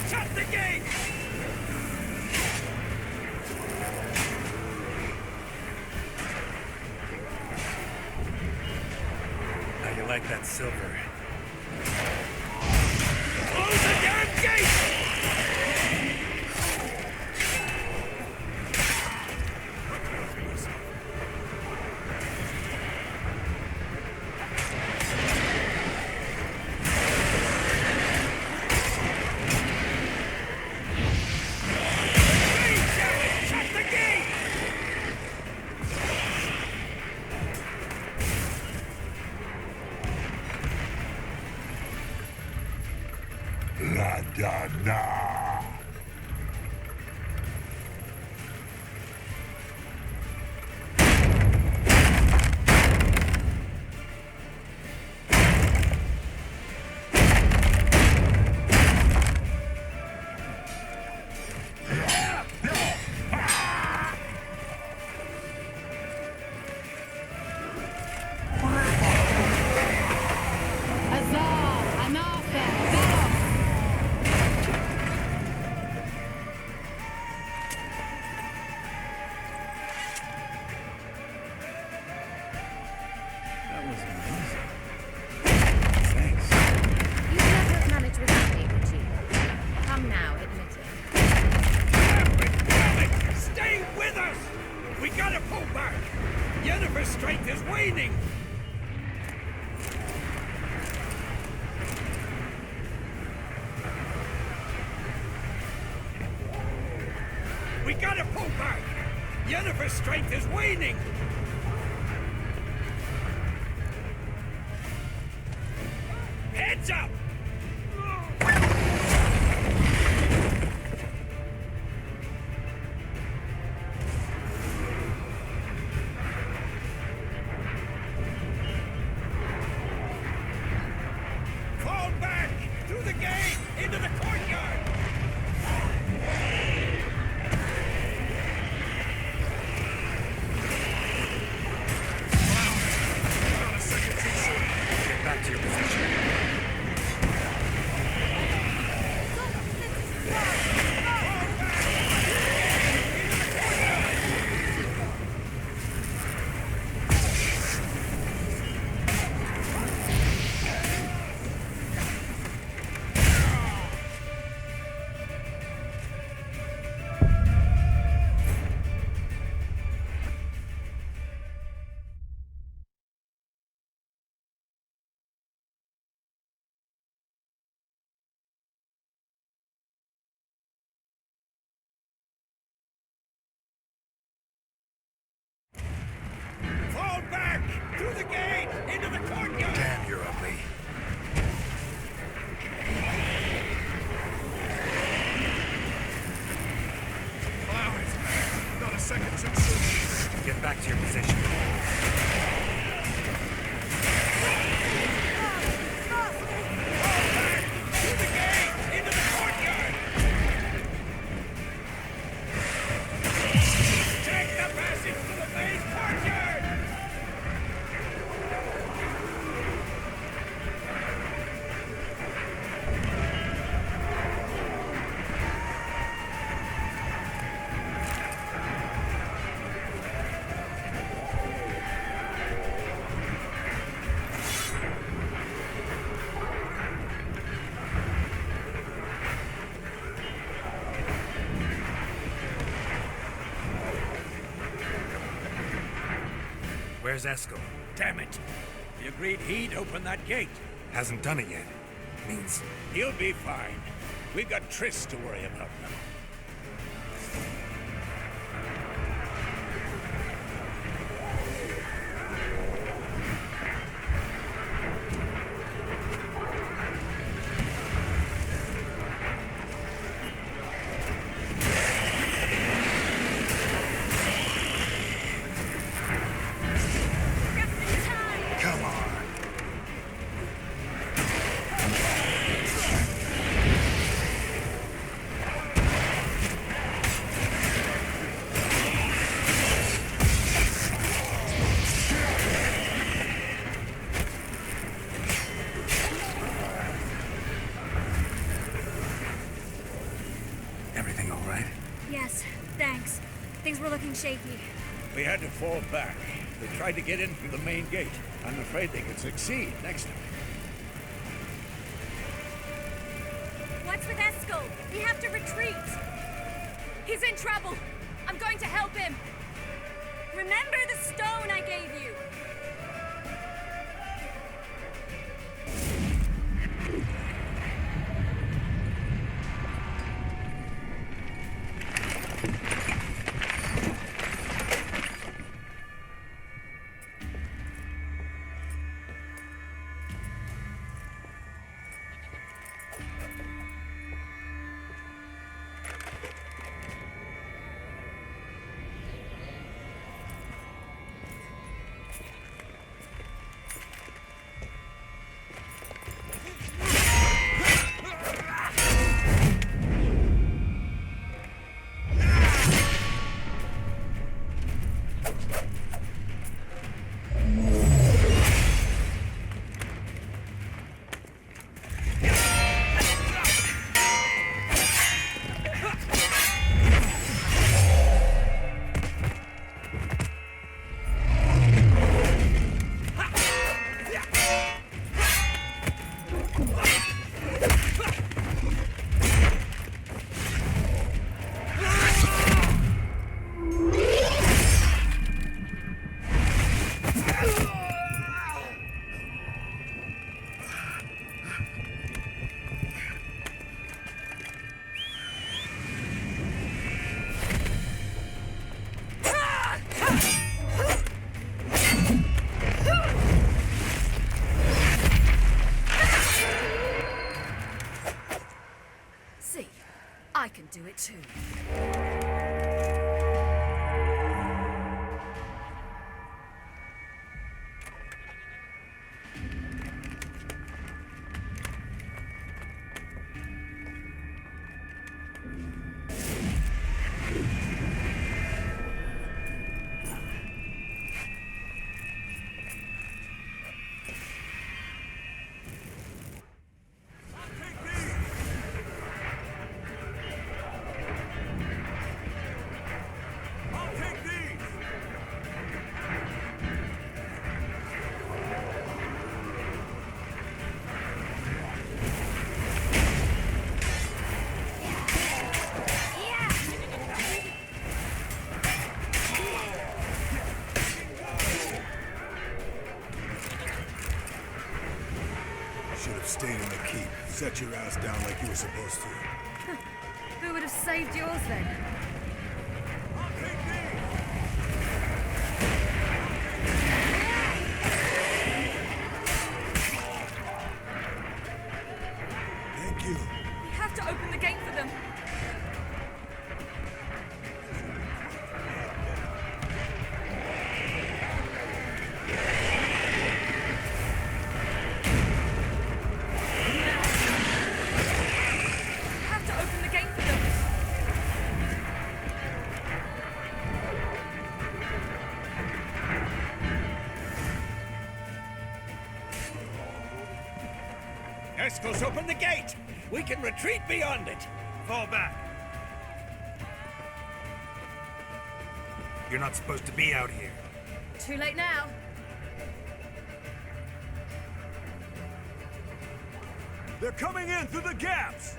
Shut the gate! How you like that silver? Close the damn gate! strength is waning! We gotta pull back! Yennefer's strength is waning! Heads up! Fall back! Through the gate! Into the courtyard! Not a second too soon. Get back to your position. Fall back! Through the gate! Into the courtyard! Damn, you're ugly. Flowers! Not a second too soon. Get back to your position. Through the gate! Into the courtyard! Take the passage to the main courtyard! Where's Eskel? Damn it! We agreed he'd open that gate. Hasn't done it yet. Means He'll be fine. We've got Triss to worry about now. come on. Everything all right? Yes, thanks. Things were looking shaky. We had to fall back. They tried to get in through the main gate. I'm afraid they could succeed next time. What's with Eskel? We have to retreat. He's in trouble. I'm going to help him. Remember the stone I gave you? set your ass down like you were supposed to. Who would have saved yours then? Thank you. We have to open the gate for them. Escos, open the gate! We can retreat beyond it! Fall back. You're not supposed to be out here. Too late now. They're coming in through the gaps!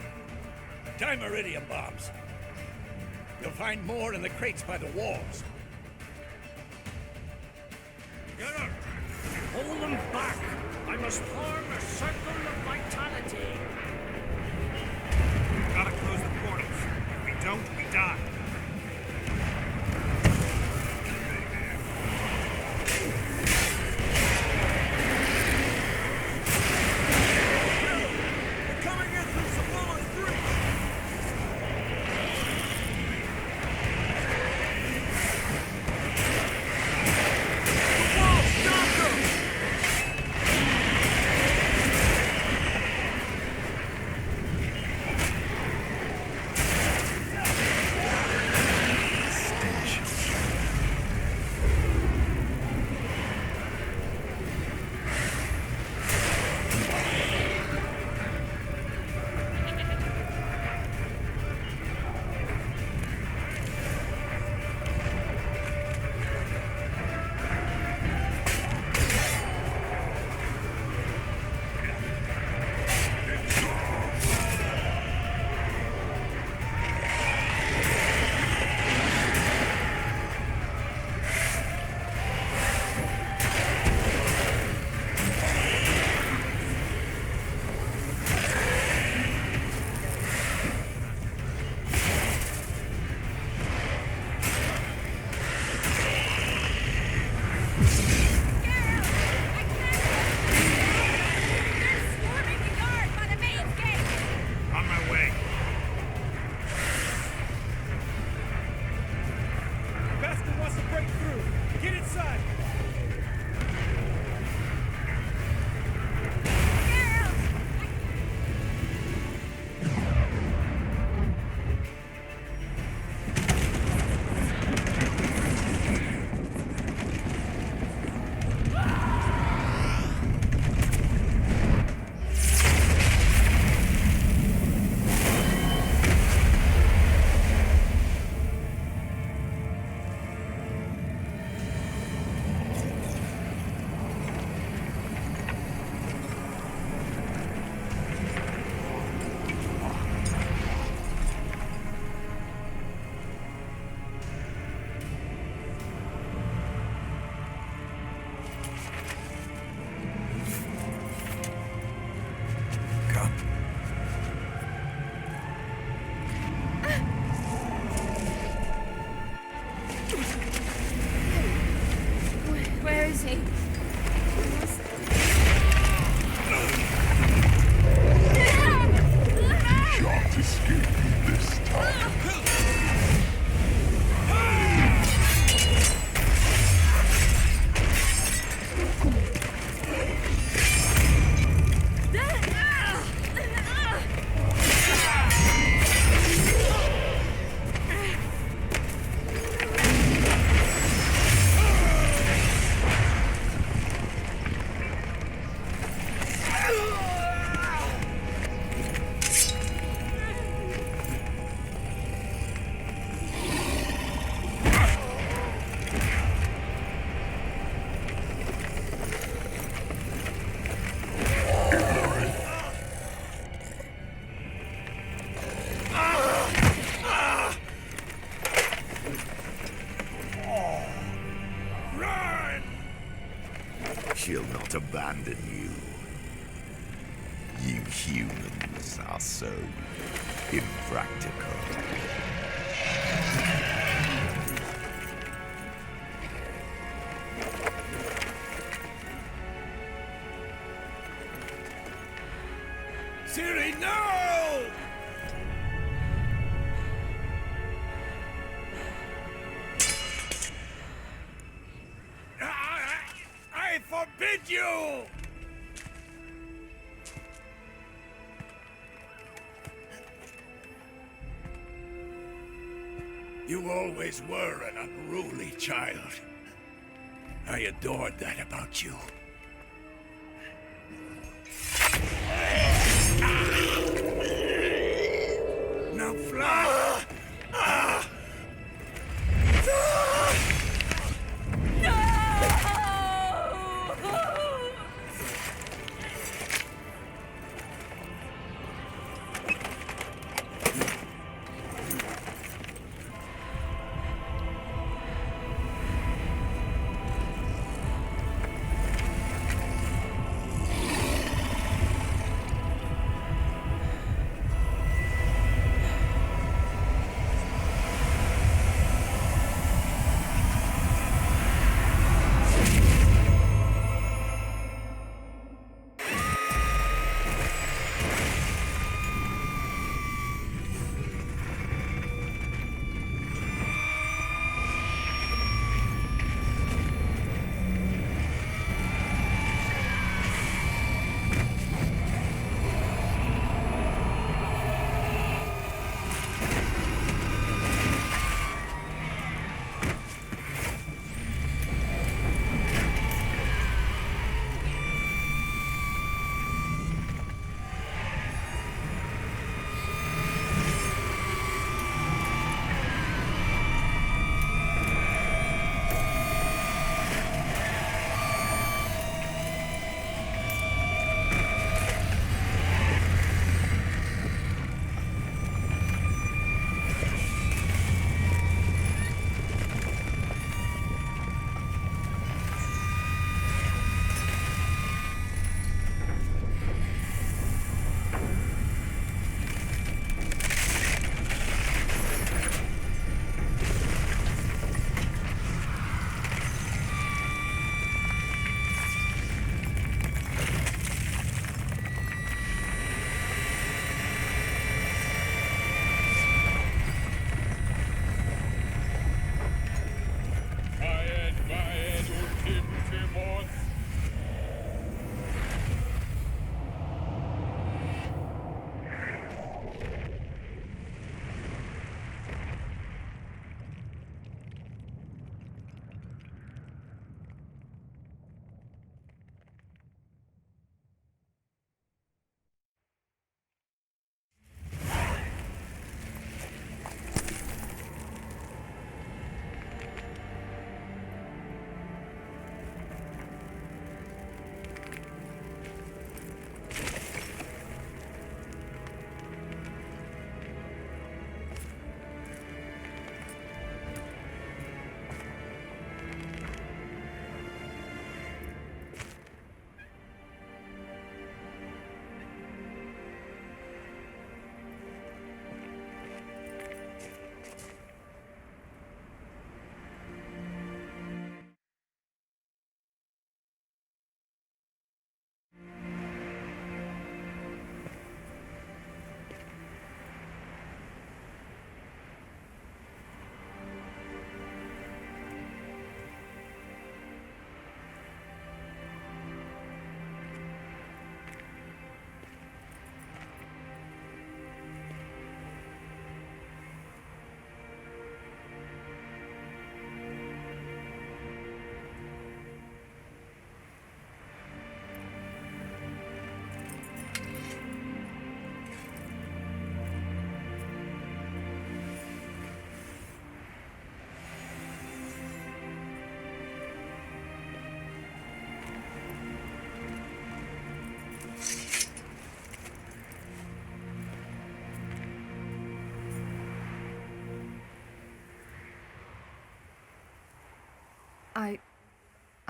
Time iridium bombs. You'll find more in the crates by the walls. Get her! Hold them back! I must form a circle of vitality. Gotta close the portals. If we don't, we die. They're coming in through Samoa's breach! The wall stopped them! Where is he? Shan't escape this time. She'll not abandon you, you human. Things are so impractical. Ciri, no! I forbid you! You always were an unruly child. I adored that about you. Now fly!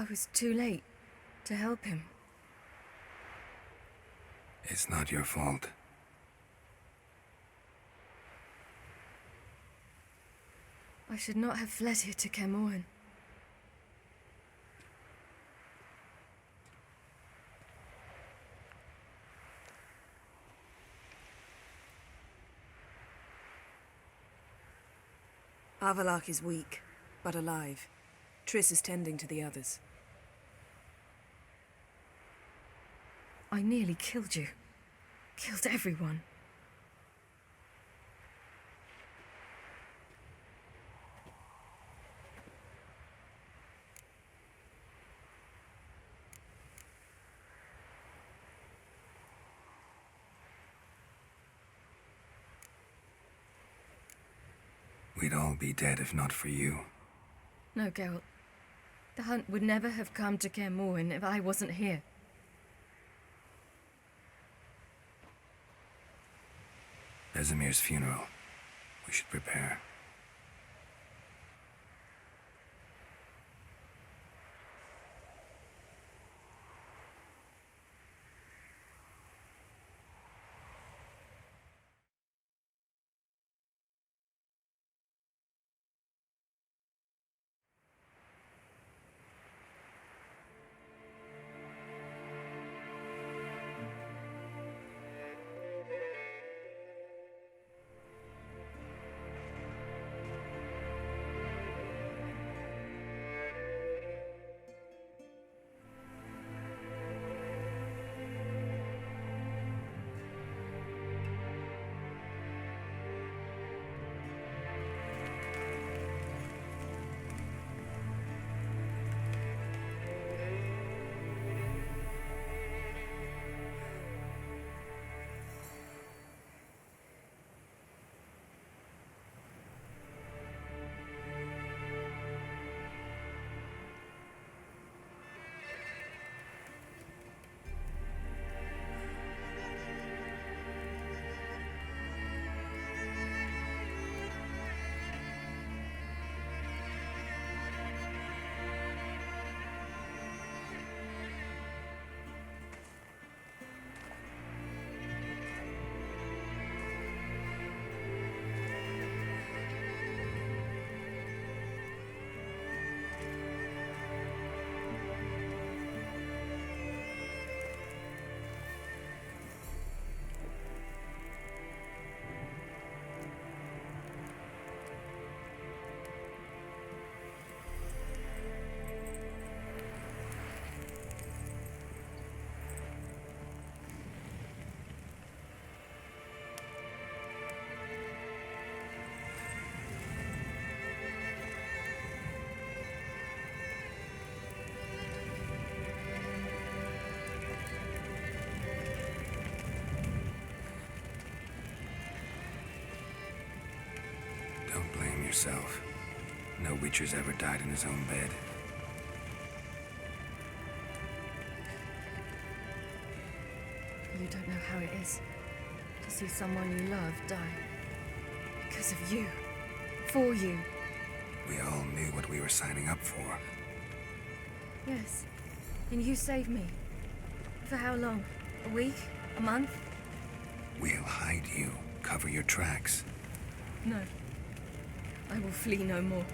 I was too late to help him. It's not your fault. I should not have fled here to Caermorhen. Vaják is weak, but alive. Triss is tending to the others. I nearly killed you. Killed everyone. We'd all be dead if not for you. No, Geralt. The hunt would never have come to Caermorhen if I wasn't here. Vesemir's funeral. We should prepare. Don't blame yourself. No Witcher's ever died in his own bed. You don't know how it is to see someone you love die. Because of you. For you. We all knew what we were signing up for. Yes. And you saved me. For how long? A week? A month? We'll hide you. Cover your tracks. No. I will flee no more.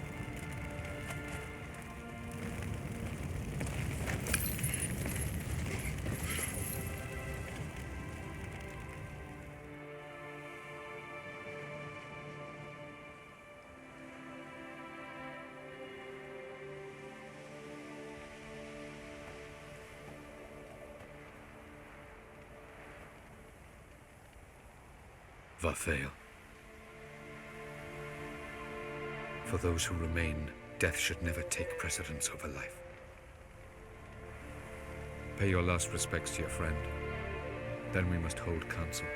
Vafail. For those who remain, death should never take precedence over life. Pay your last respects to your friend. Then we must hold council.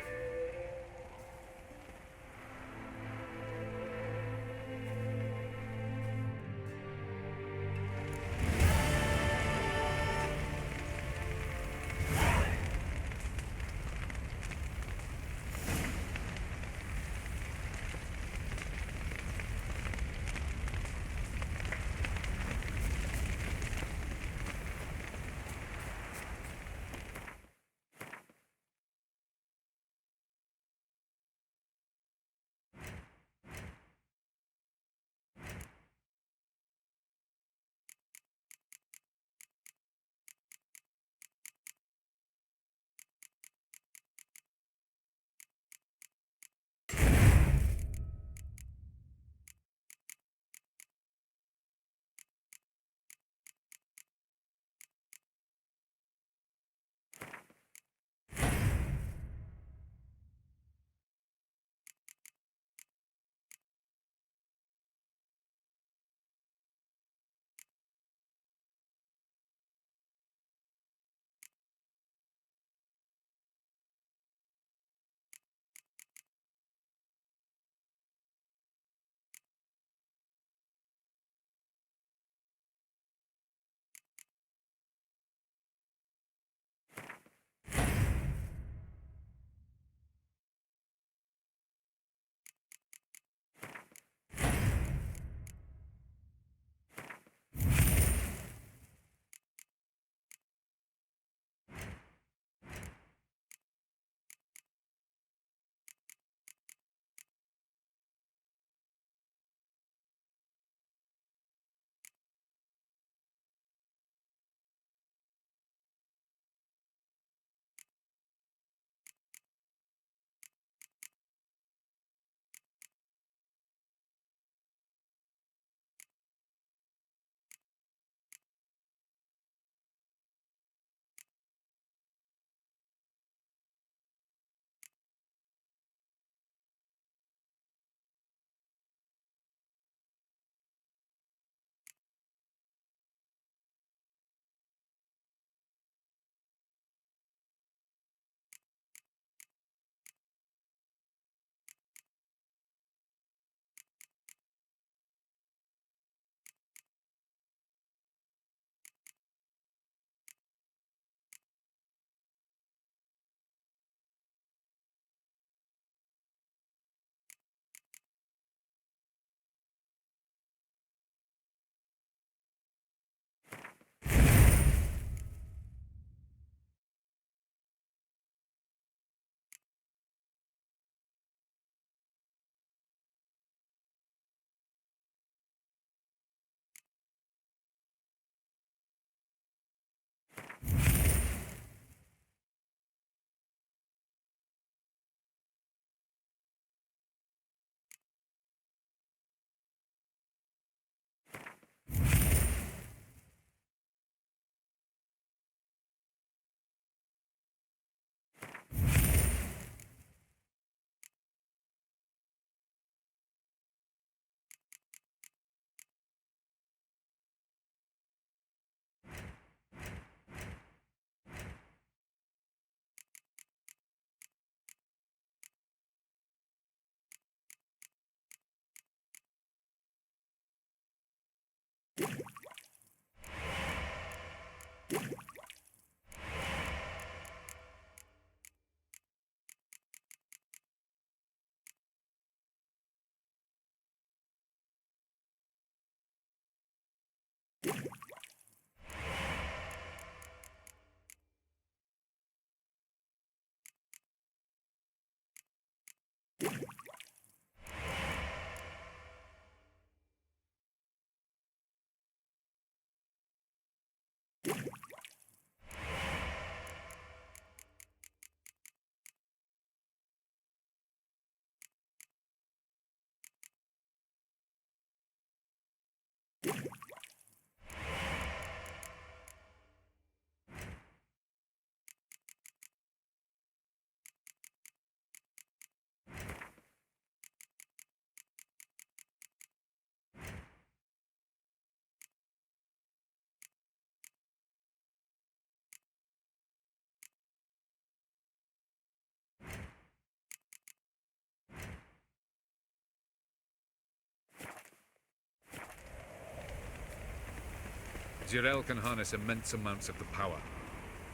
Zirael can harness immense amounts of the power.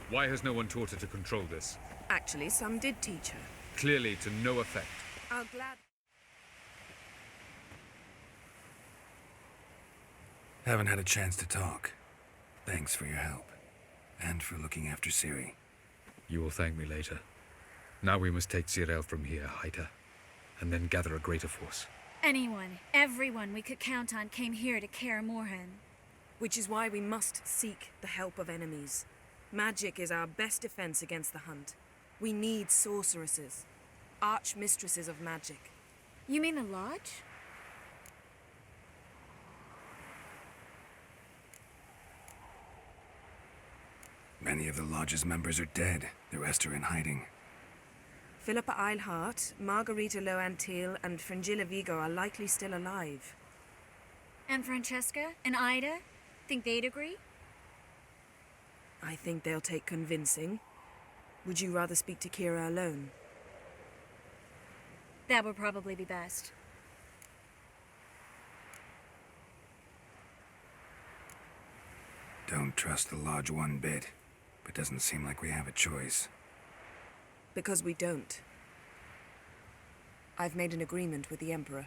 Why has no one taught her to control this? Actually, some did teach her. Clearly to no effect. I'll glad... Haven't had a chance to talk. Thanks for your help. And for looking after Ciri. You will thank me later. Now we must take Zirael from here, hide her, and then gather a greater force. Anyone, everyone we could count on came here to Kaer Morhen. Which is why we must seek the help of enemies. Magic is our best defense against the Hunt. We need sorceresses. Archmistresses of magic. You mean the Lodge? Many of the Lodge's members are dead. The rest are in hiding. Philippa Eilhart, Margarita Loantil, and Fringilla Vigo are likely still alive. And Francesca? And Ida? Think they'd agree? I think they'll take convincing. Would you rather speak to Kira alone? That would probably be best. Don't trust the Lodge one bit, but doesn't seem like we have a choice. Because we don't. I've made an agreement with the Emperor.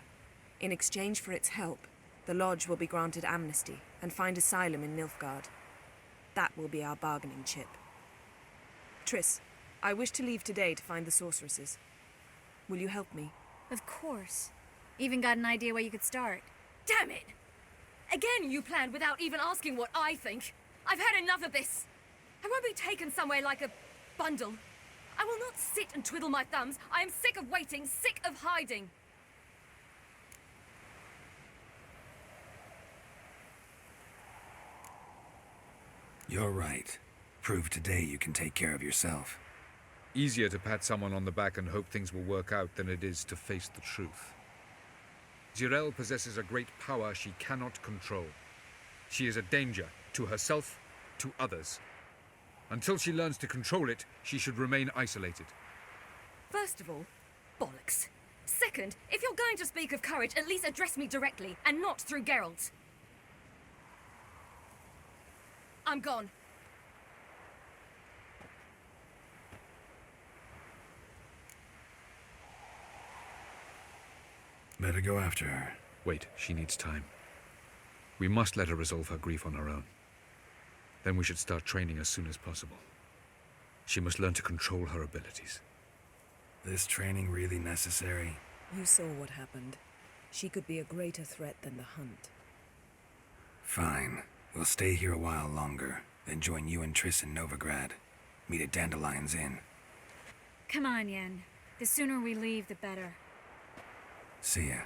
In exchange for its help, the Lodge will be granted amnesty and find asylum in Nilfgaard. That will be our bargaining chip. Triss, I wish to leave today to find the sorceresses. Will you help me? Of course. Even got an idea where you could start. Damn it! Again you planned without even asking what I think. I've had enough of this. I won't be taken somewhere like a bundle. I will not sit and twiddle my thumbs. I am sick of waiting, sick of hiding. You're right. Prove today you can take care of yourself. Easier to pat someone on the back and hope things will work out than it is to face the truth. Zirael possesses a great power she cannot control. She is a danger to herself, to others. Until she learns to control it, she should remain isolated. First of all, bollocks. Second, if you're going to speak of courage, at least address me directly, and not through Geralt. I'm gone. Better go after her. Wait, she needs time. We must let her resolve her grief on her own. Then we should start training as soon as possible. She must learn to control her abilities. This training really necessary? You saw what happened. She could be a greater threat than the Hunt. Fine. We'll stay here a while longer, then join you and Triss in Novigrad. Meet at Dandelion's Inn. Come on, Yen. The sooner we leave, the better. See ya.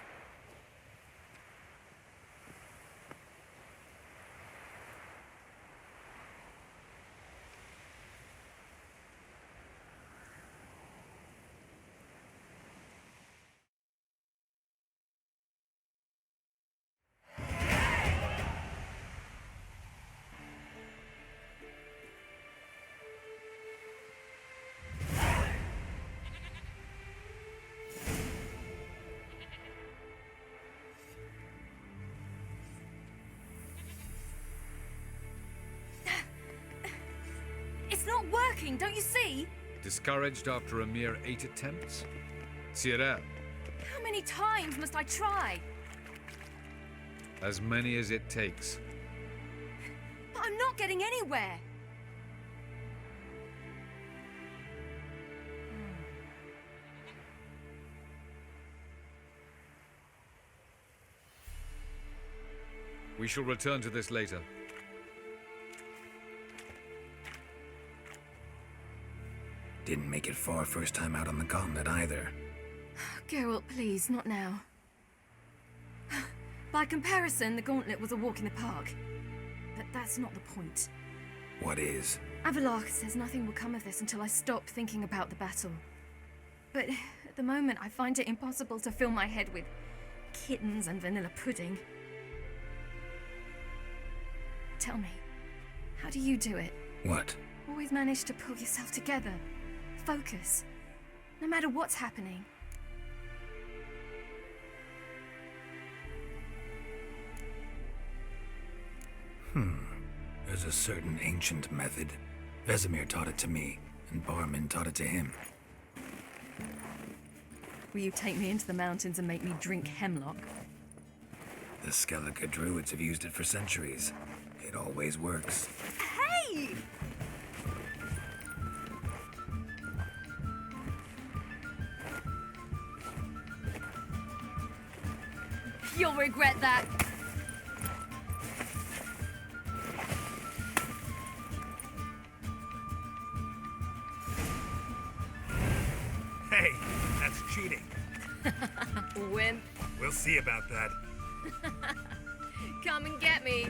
not working, don't you see? Discouraged after a mere 8 attempts? Cyril, How many times must I try? as many as it takes. But I'm not getting anywhere. We shall return to this later. Didn't make it far first time out on the continent either. Geralt, please, not now. By comparison, the gauntlet was a walk in the park. But that's not the point. What is? Vaják says nothing will come of this until I stop thinking about the battle. But at the moment, I find it impossible to fill my head with kittens and vanilla pudding. Tell me, how do you do it? What? Always manage to pull yourself together. Focus. No matter what's happening. There's a certain ancient method. Vesemir taught it to me, and Barman taught it to him. Will you take me into the mountains and make me drink hemlock? The Skellige druids have used it for centuries. It always works. Hey! You'll regret that. Hey, that's cheating. Wimp. We'll see about that. Come and get me.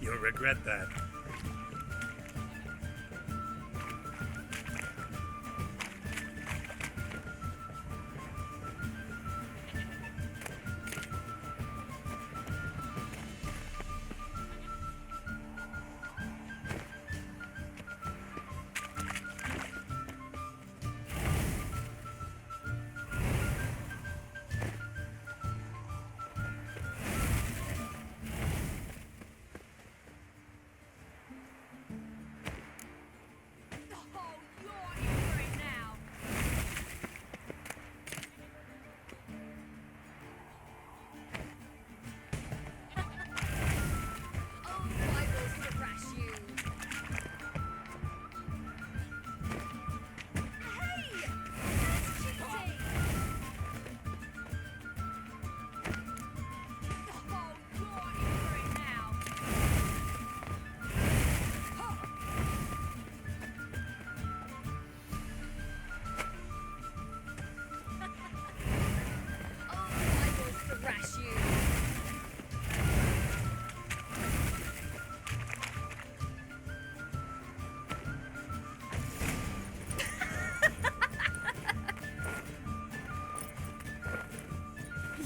You'll regret that.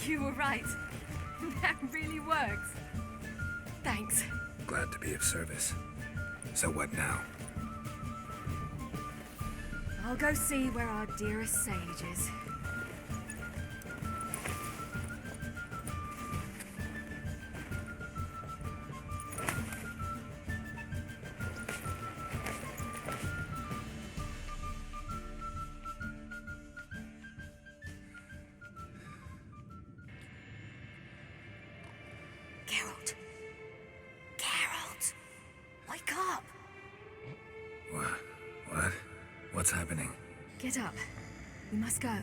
You were right. That really works. Thanks. Glad to be of service. So what now? I'll go see where our dearest sage is. Geralt. Geralt! Wake up! What? What's happening? Get up. We must go.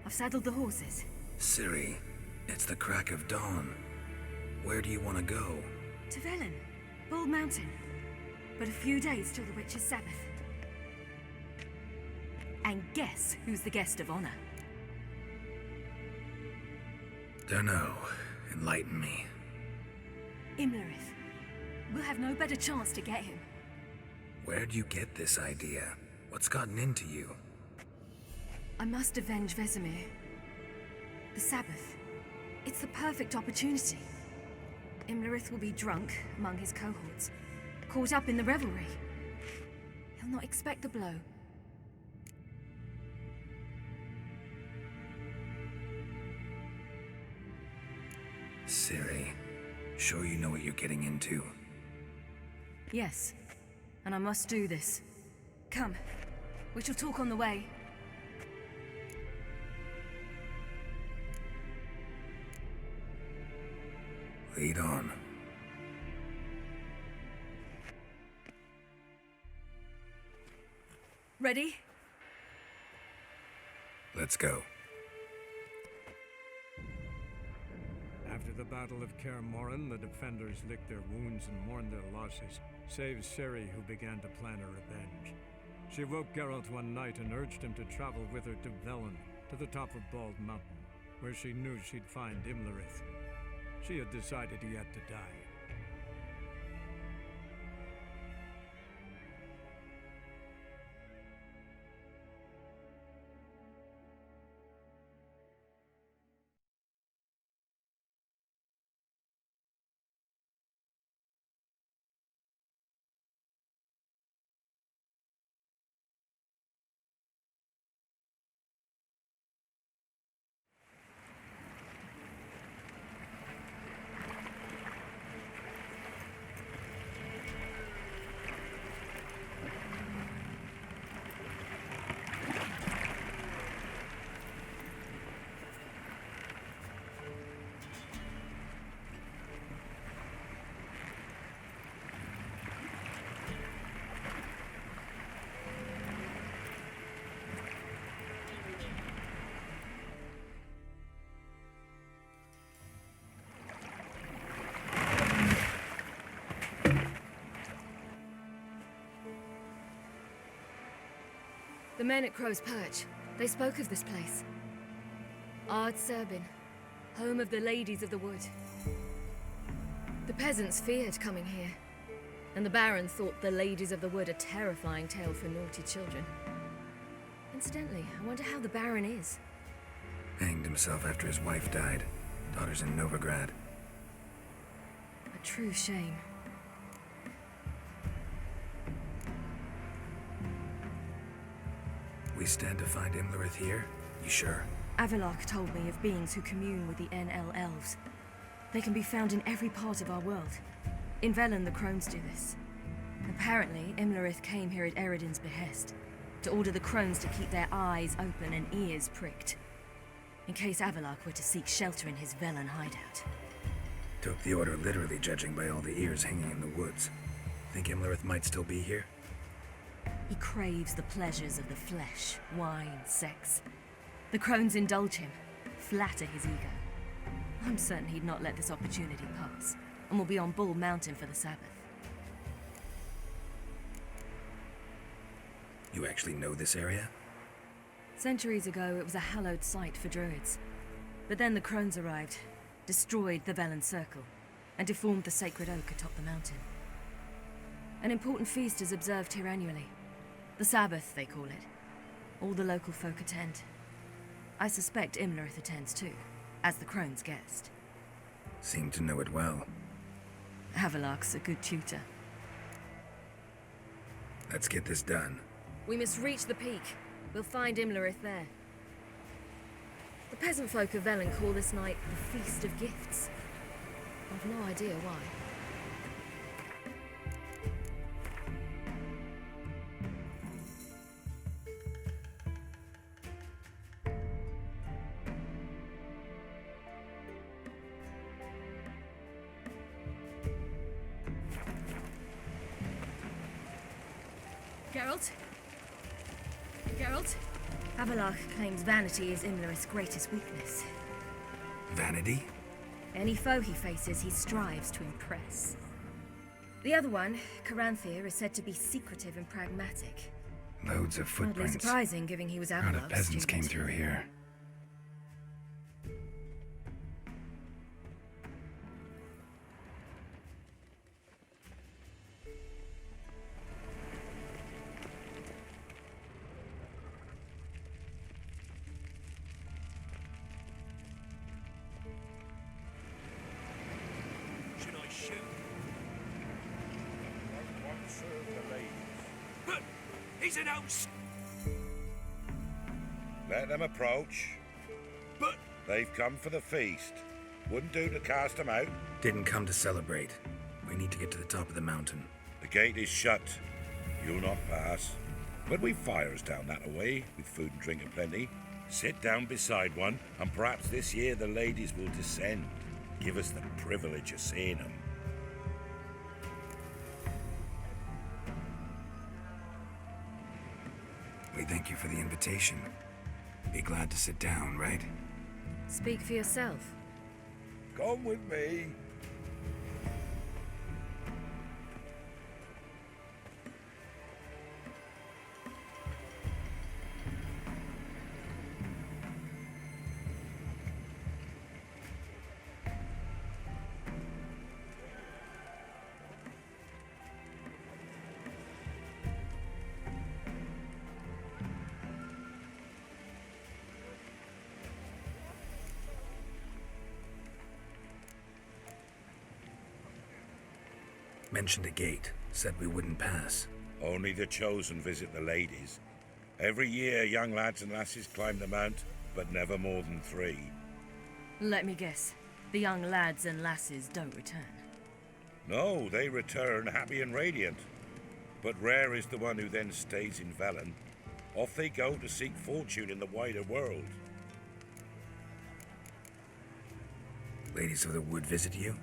I've saddled the horses. Ciri, it's the crack of dawn. Where do you want to go? To Velen. Bald Mountain. But a few days till the Witch's Sabbath. And guess who's the guest of honor? Dunno. Enlighten me. Imlerith. We'll have no better chance to get him. Where'd you get this idea? What's gotten into you? I must avenge Vesemir. The Sabbath. It's the perfect opportunity. Imlerith will be drunk among his cohorts, caught up in the revelry. He'll not expect the blow. Ciri, sure you know what you're getting into? Yes, and I must do this. Come, we shall talk on the way. Lead on. Ready? Let's go. After the Battle of Kaer Morhen, the defenders licked their wounds and mourned their losses, save Ciri, who began to plan a revenge. She woke Geralt one night and urged him to travel with her to Velen, to the top of Bald Mountain, where she knew she'd find Imlerith. She had decided he had to die. The men at Crow's Perch, they spoke of this place. Ard Serbin, home of the Ladies of the Wood. The peasants feared coming here, and the Baron thought the Ladies of the Wood a terrifying tale for naughty children. Incidentally, I wonder how the Baron is. Hanged himself after his wife died. Daughter's in Novigrad. A true shame. We stand to find Imlerith here? You sure? Avalok told me of beings who commune with the NL elves. They can be found in every part of our world. In Velen, the crones do this. Apparently, Imlerith came here at Eredin's behest, to order the crones to keep their eyes open and ears pricked, in case Avalok were to seek shelter in his Velen hideout. Took the order literally, judging by all the ears hanging in the woods. Think Imlerith might still be here? He craves the pleasures of the flesh, wine, sex. The crones indulge him, flatter his ego. I'm certain he'd not let this opportunity pass, and will be on Bull Mountain for the Sabbath. You actually know this area? Centuries ago, it was a hallowed site for druids. But then the crones arrived, destroyed the Velen Circle, and deformed the sacred oak atop the mountain. An important feast is observed here annually. The Sabbath, they call it. All the local folk attend. I suspect Imlerith attends too, as the crone's guest. Seem to know it well. Avalok's a good tutor. Let's get this done. We must reach the peak. We'll find Imlerith there. The peasant folk of Velen call this night the Feast of Gifts. I've no idea why. Geralt? Geralt? Avalok claims vanity is Imlerith's greatest weakness. Vanity? Any foe he faces, he strives to impress. The other one, Caranthir, is said to be secretive and pragmatic. Loads of footprints. Hardly surprising, given he was Crowd Avalok's of peasants student. came through here. shoot. Don't serve the ladies. But he's an house. Let them approach. But they've come for the feast. Wouldn't do to cast them out. Didn't come to celebrate. We need to get to the top of the mountain. The gate is shut. You'll not pass. But we've fires down that way, with food and drink aplenty. Sit down beside one, and perhaps this year the ladies will descend. Give us the privilege of seeing them. We thank you for the invitation. Be glad to sit down, right? Speak for yourself. Come with me. Mentioned a gate. Said we wouldn't pass. Only the chosen visit the ladies. Every year, young lads and lasses climb the mount, but never more than 3. Let me guess. The young lads and lasses don't return. No, they return happy and radiant. But rare is the one who then stays in Velen. Off they go to seek fortune in the wider world. Ladies of the Wood visit you?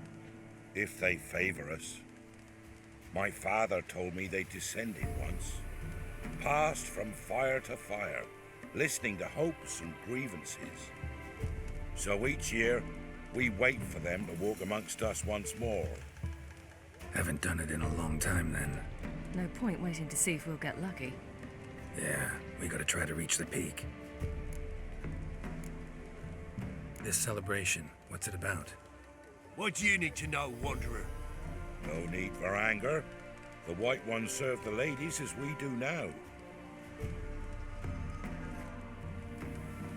If they favor us. My father told me they descended once, passed from fire to fire, listening to hopes and grievances. So each year, we wait for them to walk amongst us once more. Haven't done it in a long time, then. No point waiting to see if we'll get lucky. Yeah, we gotta try to reach the peak. This celebration, what's it about? What do you need to know, Wanderer? No need for anger. The White Ones serve the ladies as we do now.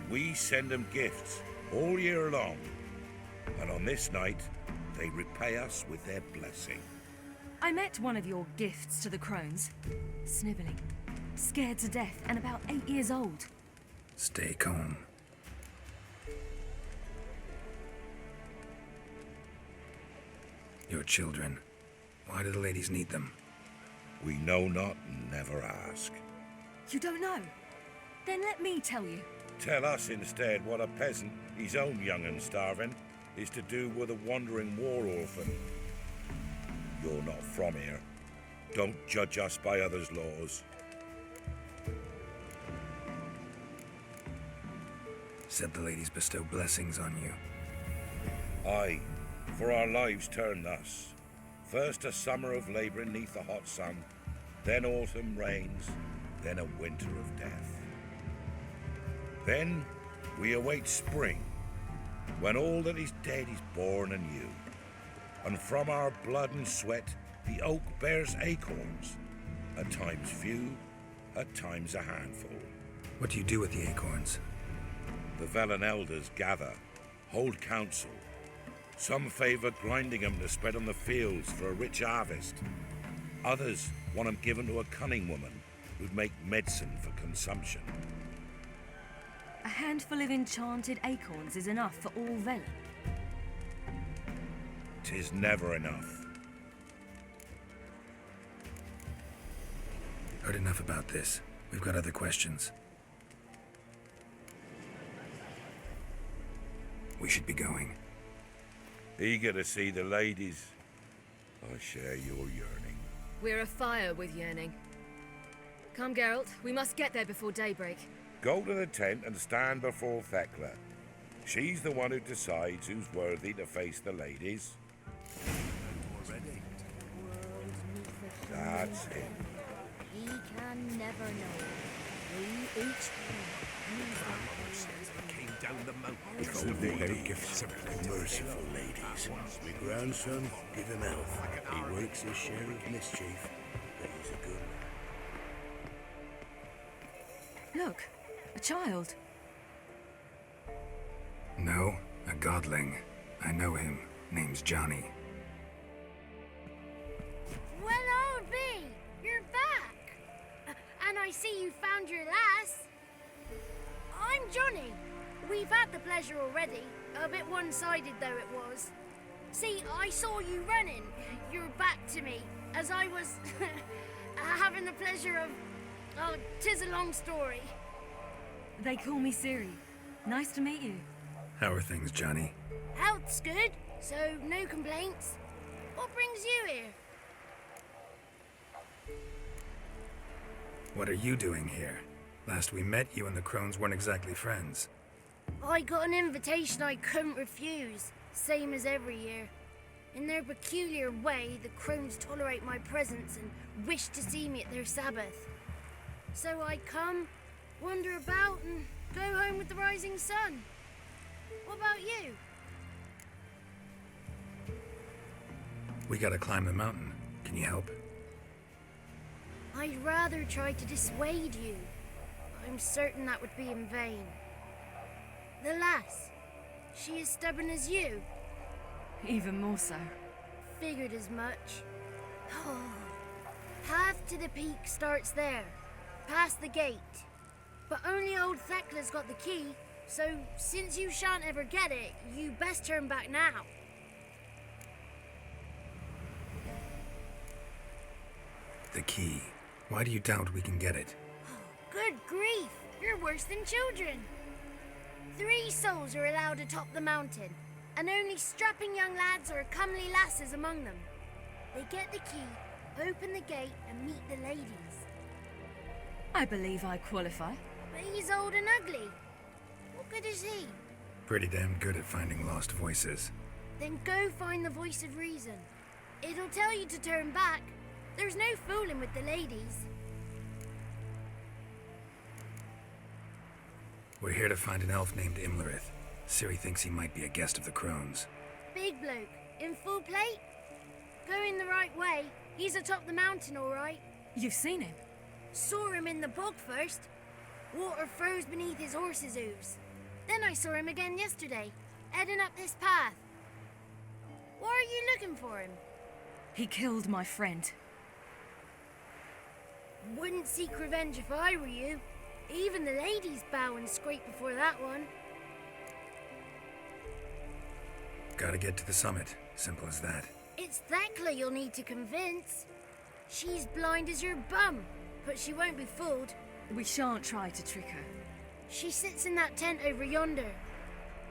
We send them gifts all year long, and on this night, they repay us with their blessing. I met one of your gifts to the crones. Snivelling, scared to death, and about 8 years old. Stay calm. Your children. Why do the ladies need them? We know not and never ask. You don't know? Then let me tell you. Tell us instead what a peasant, his own young and starving, is to do with a wandering war orphan. You're not from here. Don't judge us by others' laws. Said the ladies bestow blessings on you. Aye, for our lives turn thus. First a summer of labouring neath the hot sun, then autumn rains, then a winter of death. Then we await spring, when all that is dead is born anew. And from our blood and sweat the oak bears acorns, at times few, at times a handful. What do you do with the acorns? The Velen elders gather, hold council. Some favour grinding them to spread on the fields for a rich harvest. Others want them given to a cunning woman who'd make medicine for consumption. A handful of enchanted acorns is enough for all Velen. 'Tis never enough. Heard enough about this. We've got other questions. We should be going. Eager to see the ladies. I share your yearning. We're afire with yearning. Come, Geralt. We must get there before daybreak. Go to the tent and stand before Thekla. She's the one who decides who's worthy to face the ladies. Already? That's it. He can never know. We each Came down the mountain. Behold their gifts, merciful ladies. My grandson, give him health. He works his share of mischief, but he's a good one. Look, a child. No, a godling. I know him. Name's Johnny. I see you found your lass. I'm Johnny. We've had the pleasure already. A bit one-sided though it was. See, I saw you running, your back to me, as I was having the pleasure of... Oh, 'tis a long story. They call me Siri. Nice to meet you. How are things, Johnny? Health's good, so no complaints. What brings you here? What are you doing here? Last we met, you and the Crones weren't exactly friends. I got an invitation I couldn't refuse, same as every year. In their peculiar way, the Crones tolerate my presence and wish to see me at their Sabbath. So I come, wander about, and go home with the rising sun. What about you? We gotta climb the mountain. Can you help? I'd rather try to dissuade you. I'm certain that would be in vain. The lass, she as stubborn as you? Even more so. Figured as much. Path to the peak starts there, past the gate. But only old Thekla's got the key, so since you shan't ever get it, you best turn back now. The key. Why do you doubt we can get it? Good grief, you're worse than children. 3 souls are allowed to top the mountain, and only strapping young lads or comely lasses among them. They get the key, open the gate, and meet the ladies. I believe I qualify. But he's old and ugly. What good is he? Pretty damn good at finding lost voices. Then go find the voice of reason. It'll tell you to turn back. There's no fooling with the ladies. We're here to find an elf named Imlerith. Ciri thinks he might be a guest of the Crones. Big bloke, in full plate? Going the right way. He's atop the mountain, all right. You've seen him? Saw him in the bog first. Water froze beneath his horse's hooves. Then I saw him again yesterday, heading up this path. Why are you looking for him? He killed my friend. Wouldn't seek revenge if I were you. Even the ladies bow and scrape before that one. Gotta get to the summit. Simple as that. It's Thekla you'll need to convince. She's blind as your bum, but she won't be fooled. We shan't try to trick her. She sits in that tent over yonder.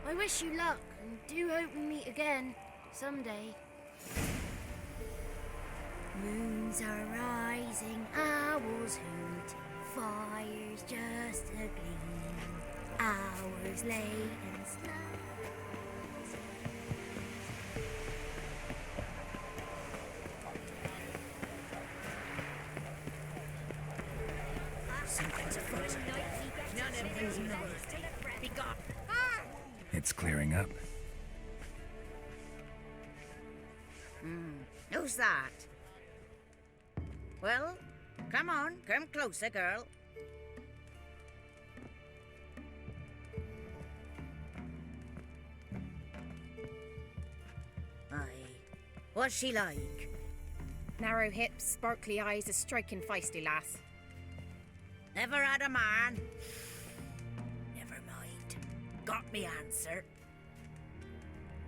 I wish you luck, and do hope we meet again, someday. Moons are rising, owls hooting, fires just a gleam, hours late and slow. Something's afoot. None of these noise. Be gone. It's clearing up. Who's that? Well, come on, come closer, girl. Aye. What's she like? Narrow hips, sparkly eyes, a striking feisty lass. Never had a man. Never mind. Got me answer.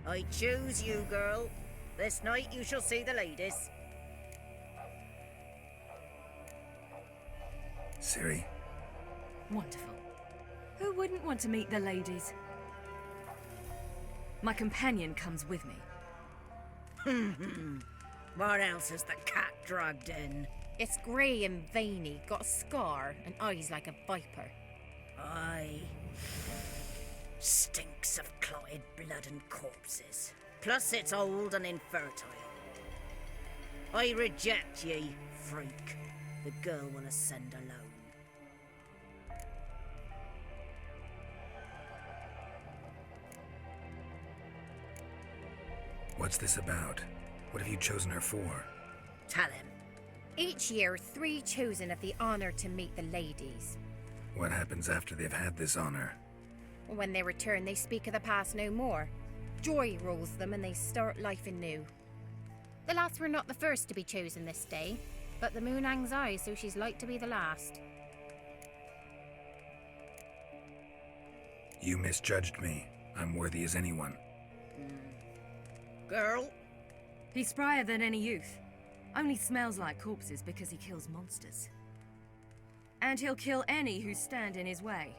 I choose you, girl. This night you shall see the ladies. Ciri? Wonderful. Who wouldn't want to meet the ladies? My companion comes with me. What else has the cat dragged in? It's grey and veiny, got a scar, and eyes like a viper. Aye. Stinks of clotted blood and corpses. Plus it's old and infertile. I reject ye, freak. The girl will ascend alone. What's this about? What have you chosen her for? Tell him. Each year, 3 chosen have the honour to meet the ladies. What happens after they've had this honor? When they return, they speak of the past no more. Joy rules them and they start life anew. The lads were not the first to be chosen this day, but the moon hangs high, so she's like to be the last. You misjudged me. I'm worthy as anyone. Girl? He's sprier than any youth. Only smells like corpses because he kills monsters. And he'll kill any who stand in his way.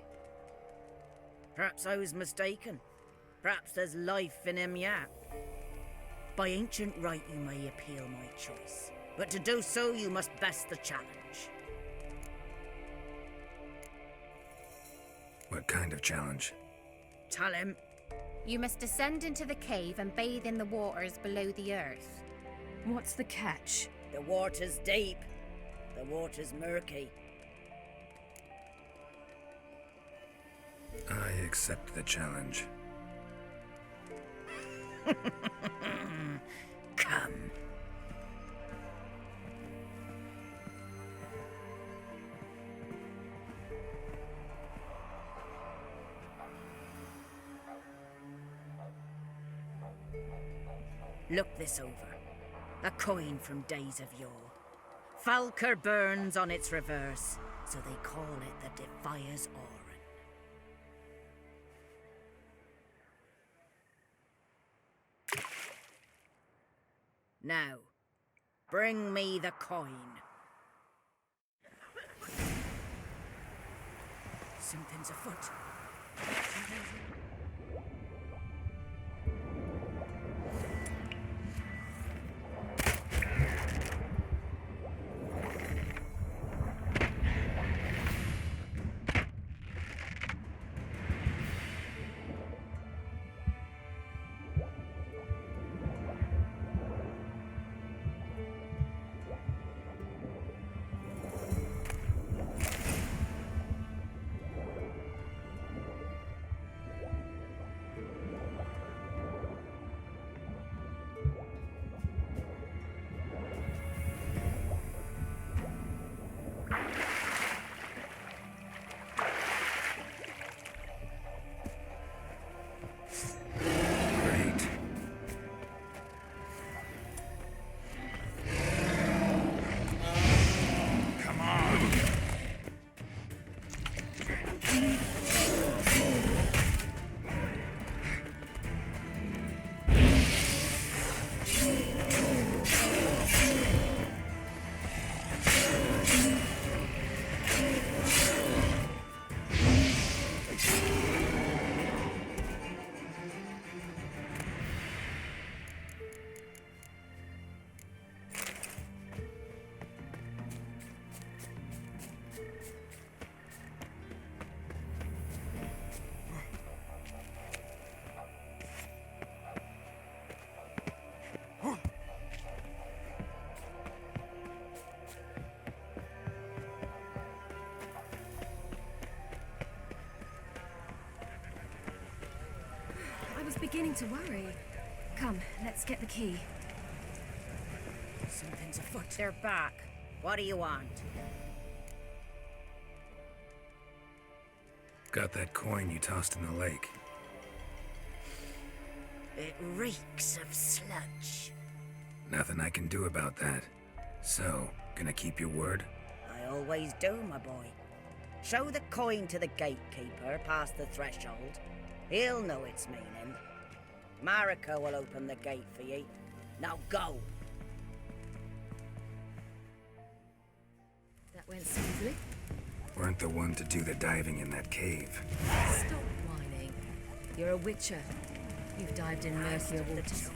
Perhaps I was mistaken. Perhaps there's life in him yet. By ancient right you may appeal my choice, but to do so you must best the challenge. What kind of challenge? Tell him. You must descend into the cave and bathe in the waters below the earth. What's the catch? The water's deep. The water's murky. I accept the challenge. Come. Look this over. A coin from days of yore. Falker burns on its reverse, so they call it the Defier's Oran. Now, bring me the coin. Something's afoot. Beginning to worry. Come, let's get the key. Something's afoot. They're back. What do you want? Got that coin you tossed in the lake. It reeks of sludge. Nothing I can do about that. So, gonna keep your word? I always do, my boy. Show the coin to the gatekeeper past the threshold. He'll know its meaning. Marika will open the gate for ye. Now go! That went smoothly. Weren't the one to do the diving in that cave. Stop whining. You're a witcher. You've dived in murkier waters.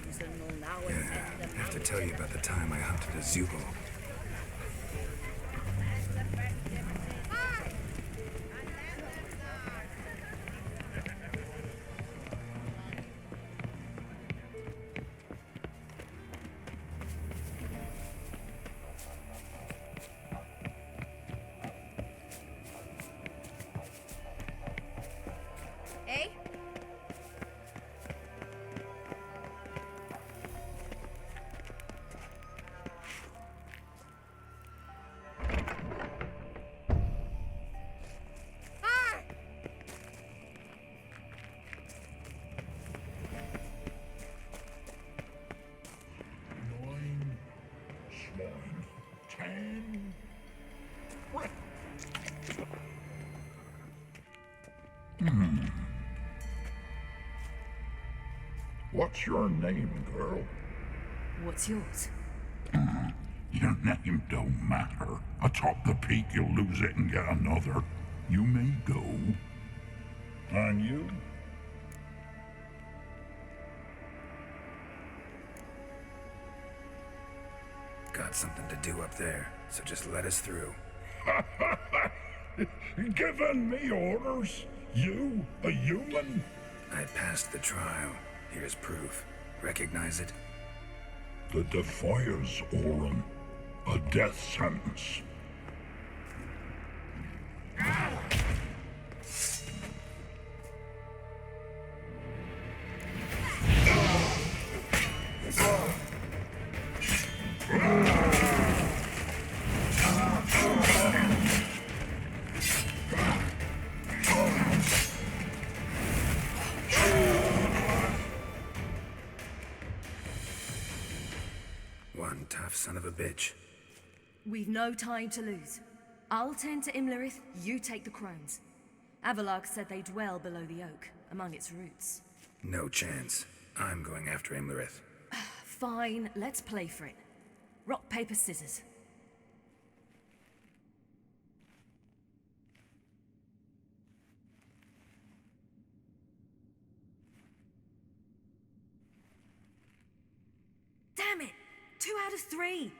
Yeah, I have to tell you about the time I hunted a Zugel. What's your name, girl? What's yours? Your name don't matter. Atop the peak, you'll lose it and get another. You may go. And you? Got something to do up there, so just let us through. Giving me orders? You, a human? I passed the trial. Here's proof. Recognize it? The Defier's Orin. A death sentence. One tough son of a bitch. We've no time to lose. I'll tend to Imlerith, you take the crones. Avalok said they dwell below the oak, among its roots. No chance. I'm going after Imlerith. Fine, let's play for it. Rock, paper, scissors. Damn it! 2 out of 3!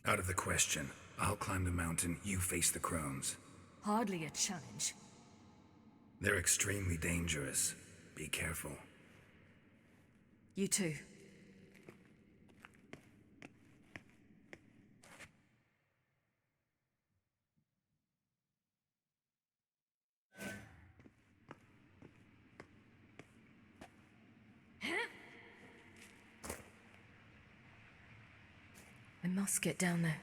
Out of the question. I'll climb the mountain, you face the crones. Hardly a challenge. They're extremely dangerous. Be careful. You too. I must get down there.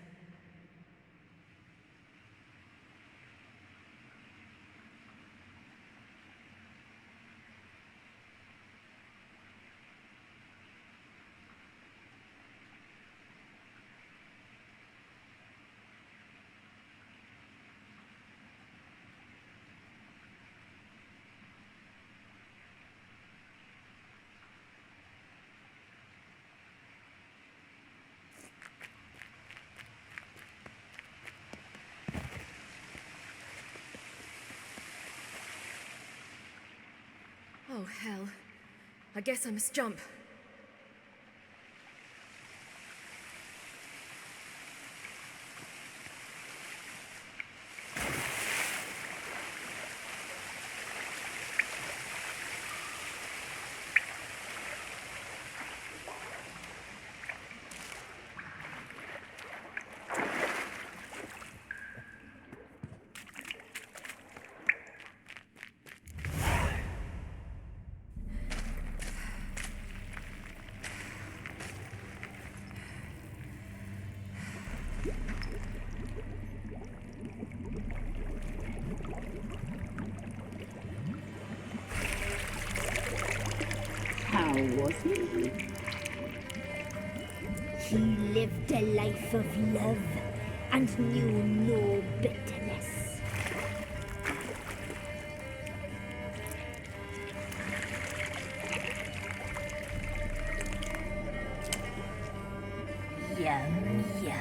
Oh, hell. I guess I must jump. How was he? He lived a life of love and knew no bitterness. Yum, yum.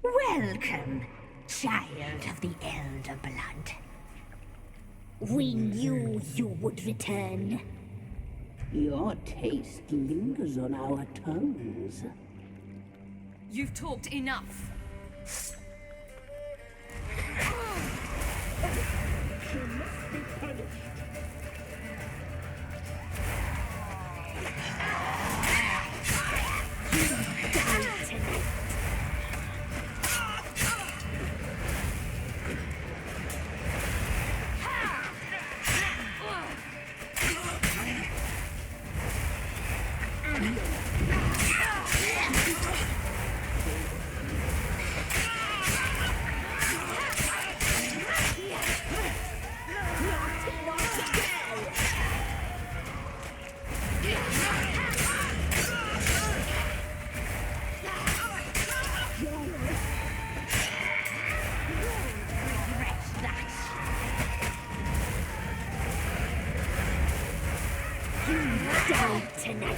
Welcome, child of the Elder Blood. We knew you would return. Your taste lingers on our tongues. You've talked enough. must be punished. Die tonight.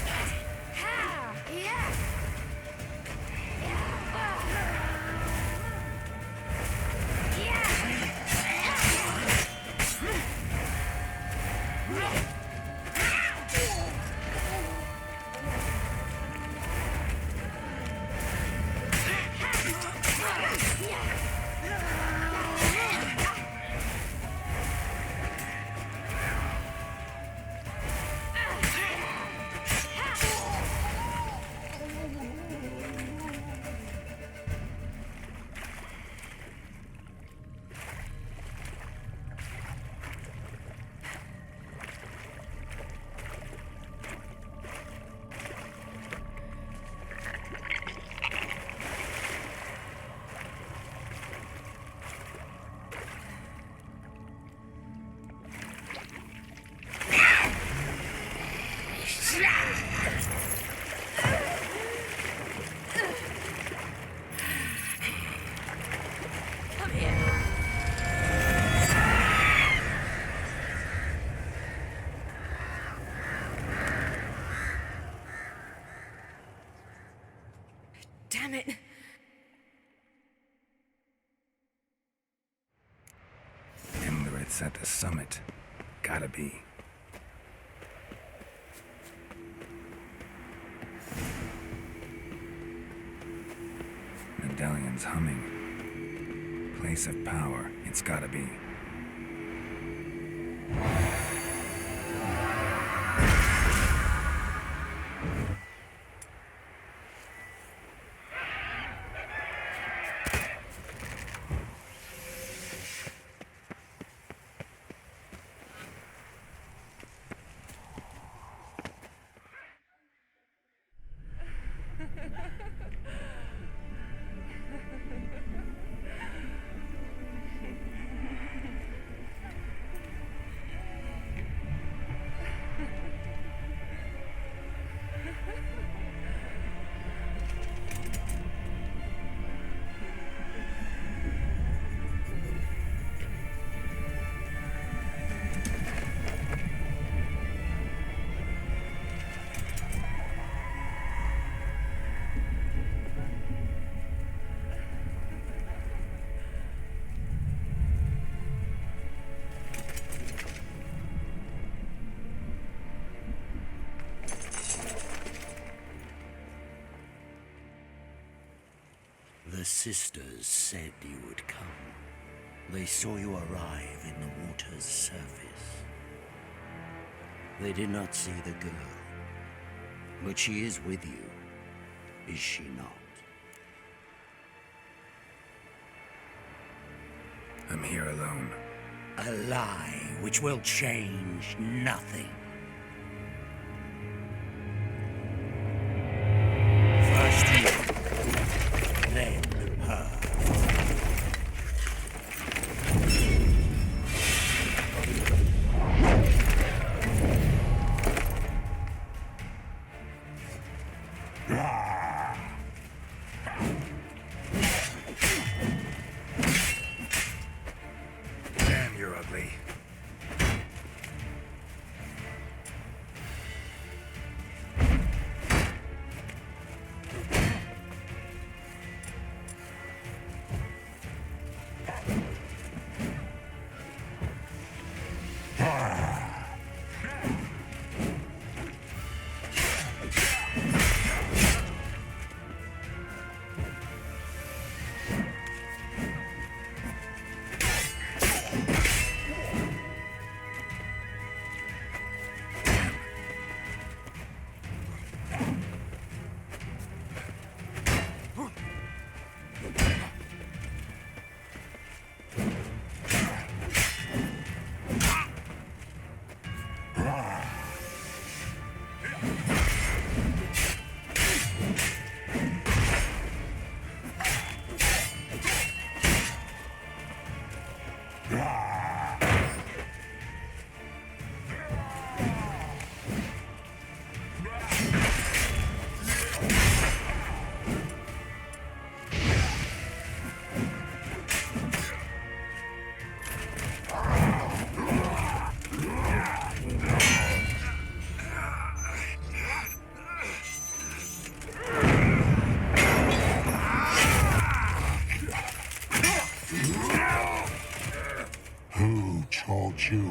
Damn it! Imlerith's at the summit. Gotta be. Medallion's humming. Place of power. It's gotta be. The sisters said you would come. They saw you arrive in the water's surface. They did not see the girl. But she is with you, is she not? I'm here alone. A lie which will change nothing. First you, then her. Damn, you're ugly.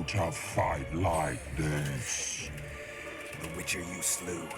to fight like this. The Witcher you slew.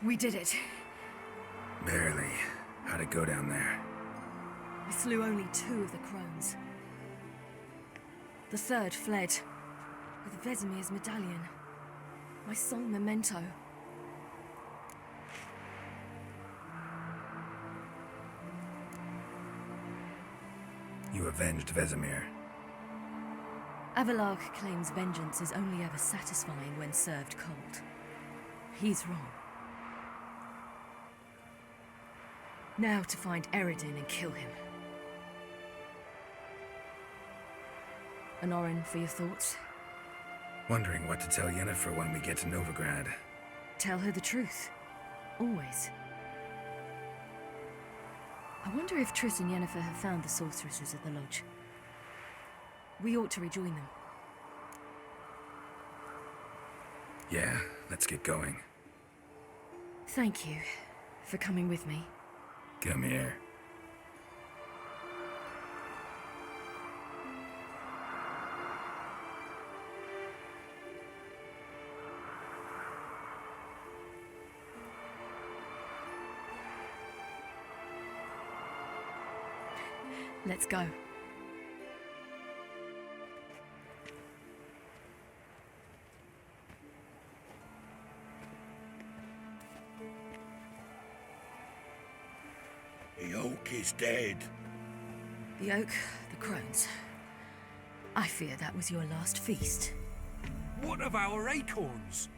We did it. Barely. How'd it go down there? We slew only 2 of the crones. The third fled with Vesemir's medallion, my sole memento. You avenged Vesemir. Avalark claims vengeance is only ever satisfying when served cold. He's wrong. Now to find Eredin and kill him. Anorin, for your thoughts? Wondering what to tell Yennefer when we get to Novigrad. Tell her the truth. Always. I wonder if Triss and Yennefer have found the sorceresses at the lodge. We ought to rejoin them. Yeah, let's get going. Thank you for coming with me. Come here. Let's go. The oak is dead. The oak, the crones. I fear that was your last feast. What of our acorns?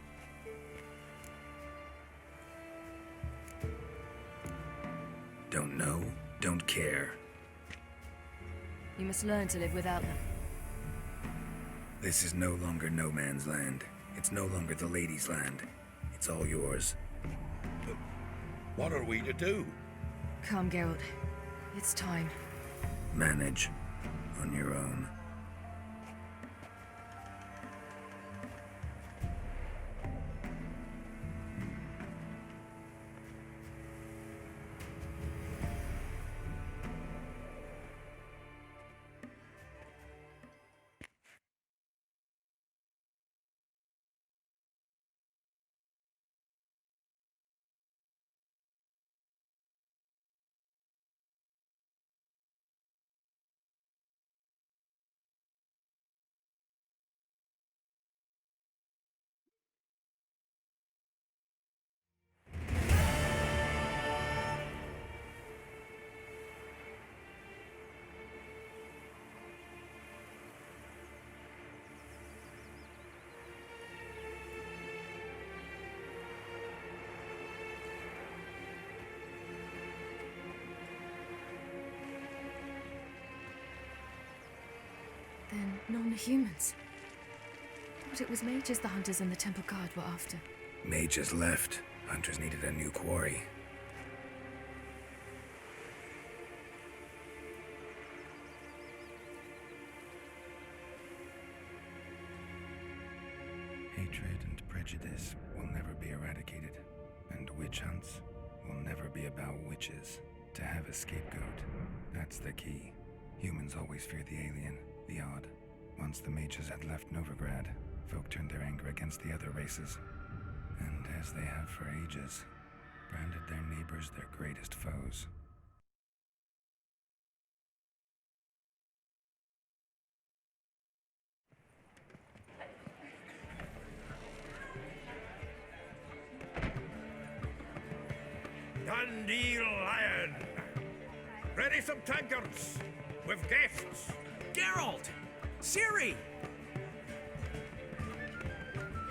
Don't know, don't care. You must learn to live without them. This is no longer no man's land. It's no longer the lady's land. It's all yours. But what are we to do? Come, Geralt. It's time. Manage on your own. Then non-humans. Thought it was mages the hunters and the temple guard were after. Mages left. Hunters needed a new quarry. Hatred and prejudice will never be eradicated, and witch hunts will never be about witches. To have a scapegoat, that's the key. Humans always fear the alien, the odd. Once the mages had left Novigrad, folk turned their anger against the other races, and as they have for ages, branded their neighbors their greatest foes. Dandelion Lion! Ready some tankards! With guests! Geralt! Ciri!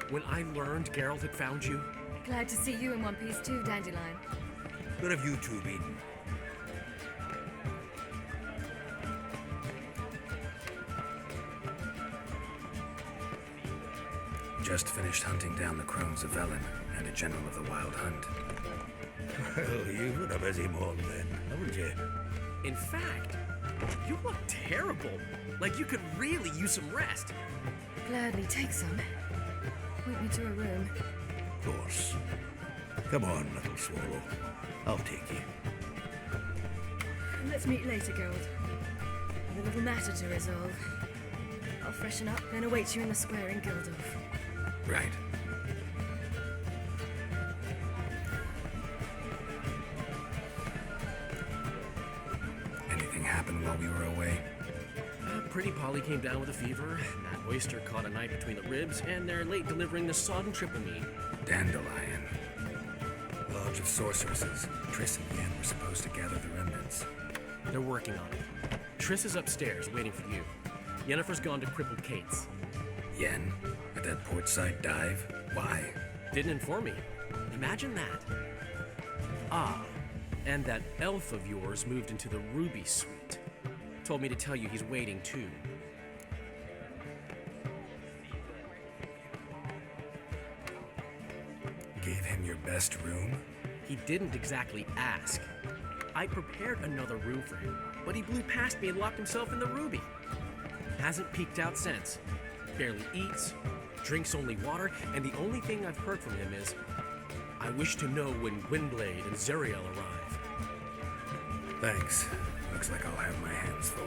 When I learned Geralt had found you... Glad to see you in one piece too, Dandelion. Where have you two been? Just finished hunting down the crones of Velen and a general of the Wild Hunt. Well, you've had a busy morning then, haven't you? In fact, you look terrible. Like you could really use some rest. Gladly take some. Point me to a room. Of course. Come on, little swallow. I'll take you. Let's meet later, Geralt. With a little matter to resolve. I'll freshen up, then await you in the square in Gildorf. Right. Anything happen while we were away? Pretty Polly came down with a fever. That oyster caught a knife between the ribs, and they're late delivering the sodden triple meat. Dandelion. Lodge of Sorceresses. Triss and Yen were supposed to gather the remnants. They're working on it. Triss is upstairs, waiting for you. Yennefer's gone to crippled Kate's. Yen? At that portside dive? Why? Didn't inform me. Imagine that. Ah, and that elf of yours moved into the Ruby Suite. Told me to tell you he's waiting too. Gave him your best room? He didn't exactly ask. I prepared another room for him, but he blew past me and locked himself in the Ruby. Hasn't peeked out since. Barely eats, drinks only water, and the only thing I've heard from him is, I wish to know when Gwynblade and Zeriel arrive. Thanks. Looks like I'll have my hands full.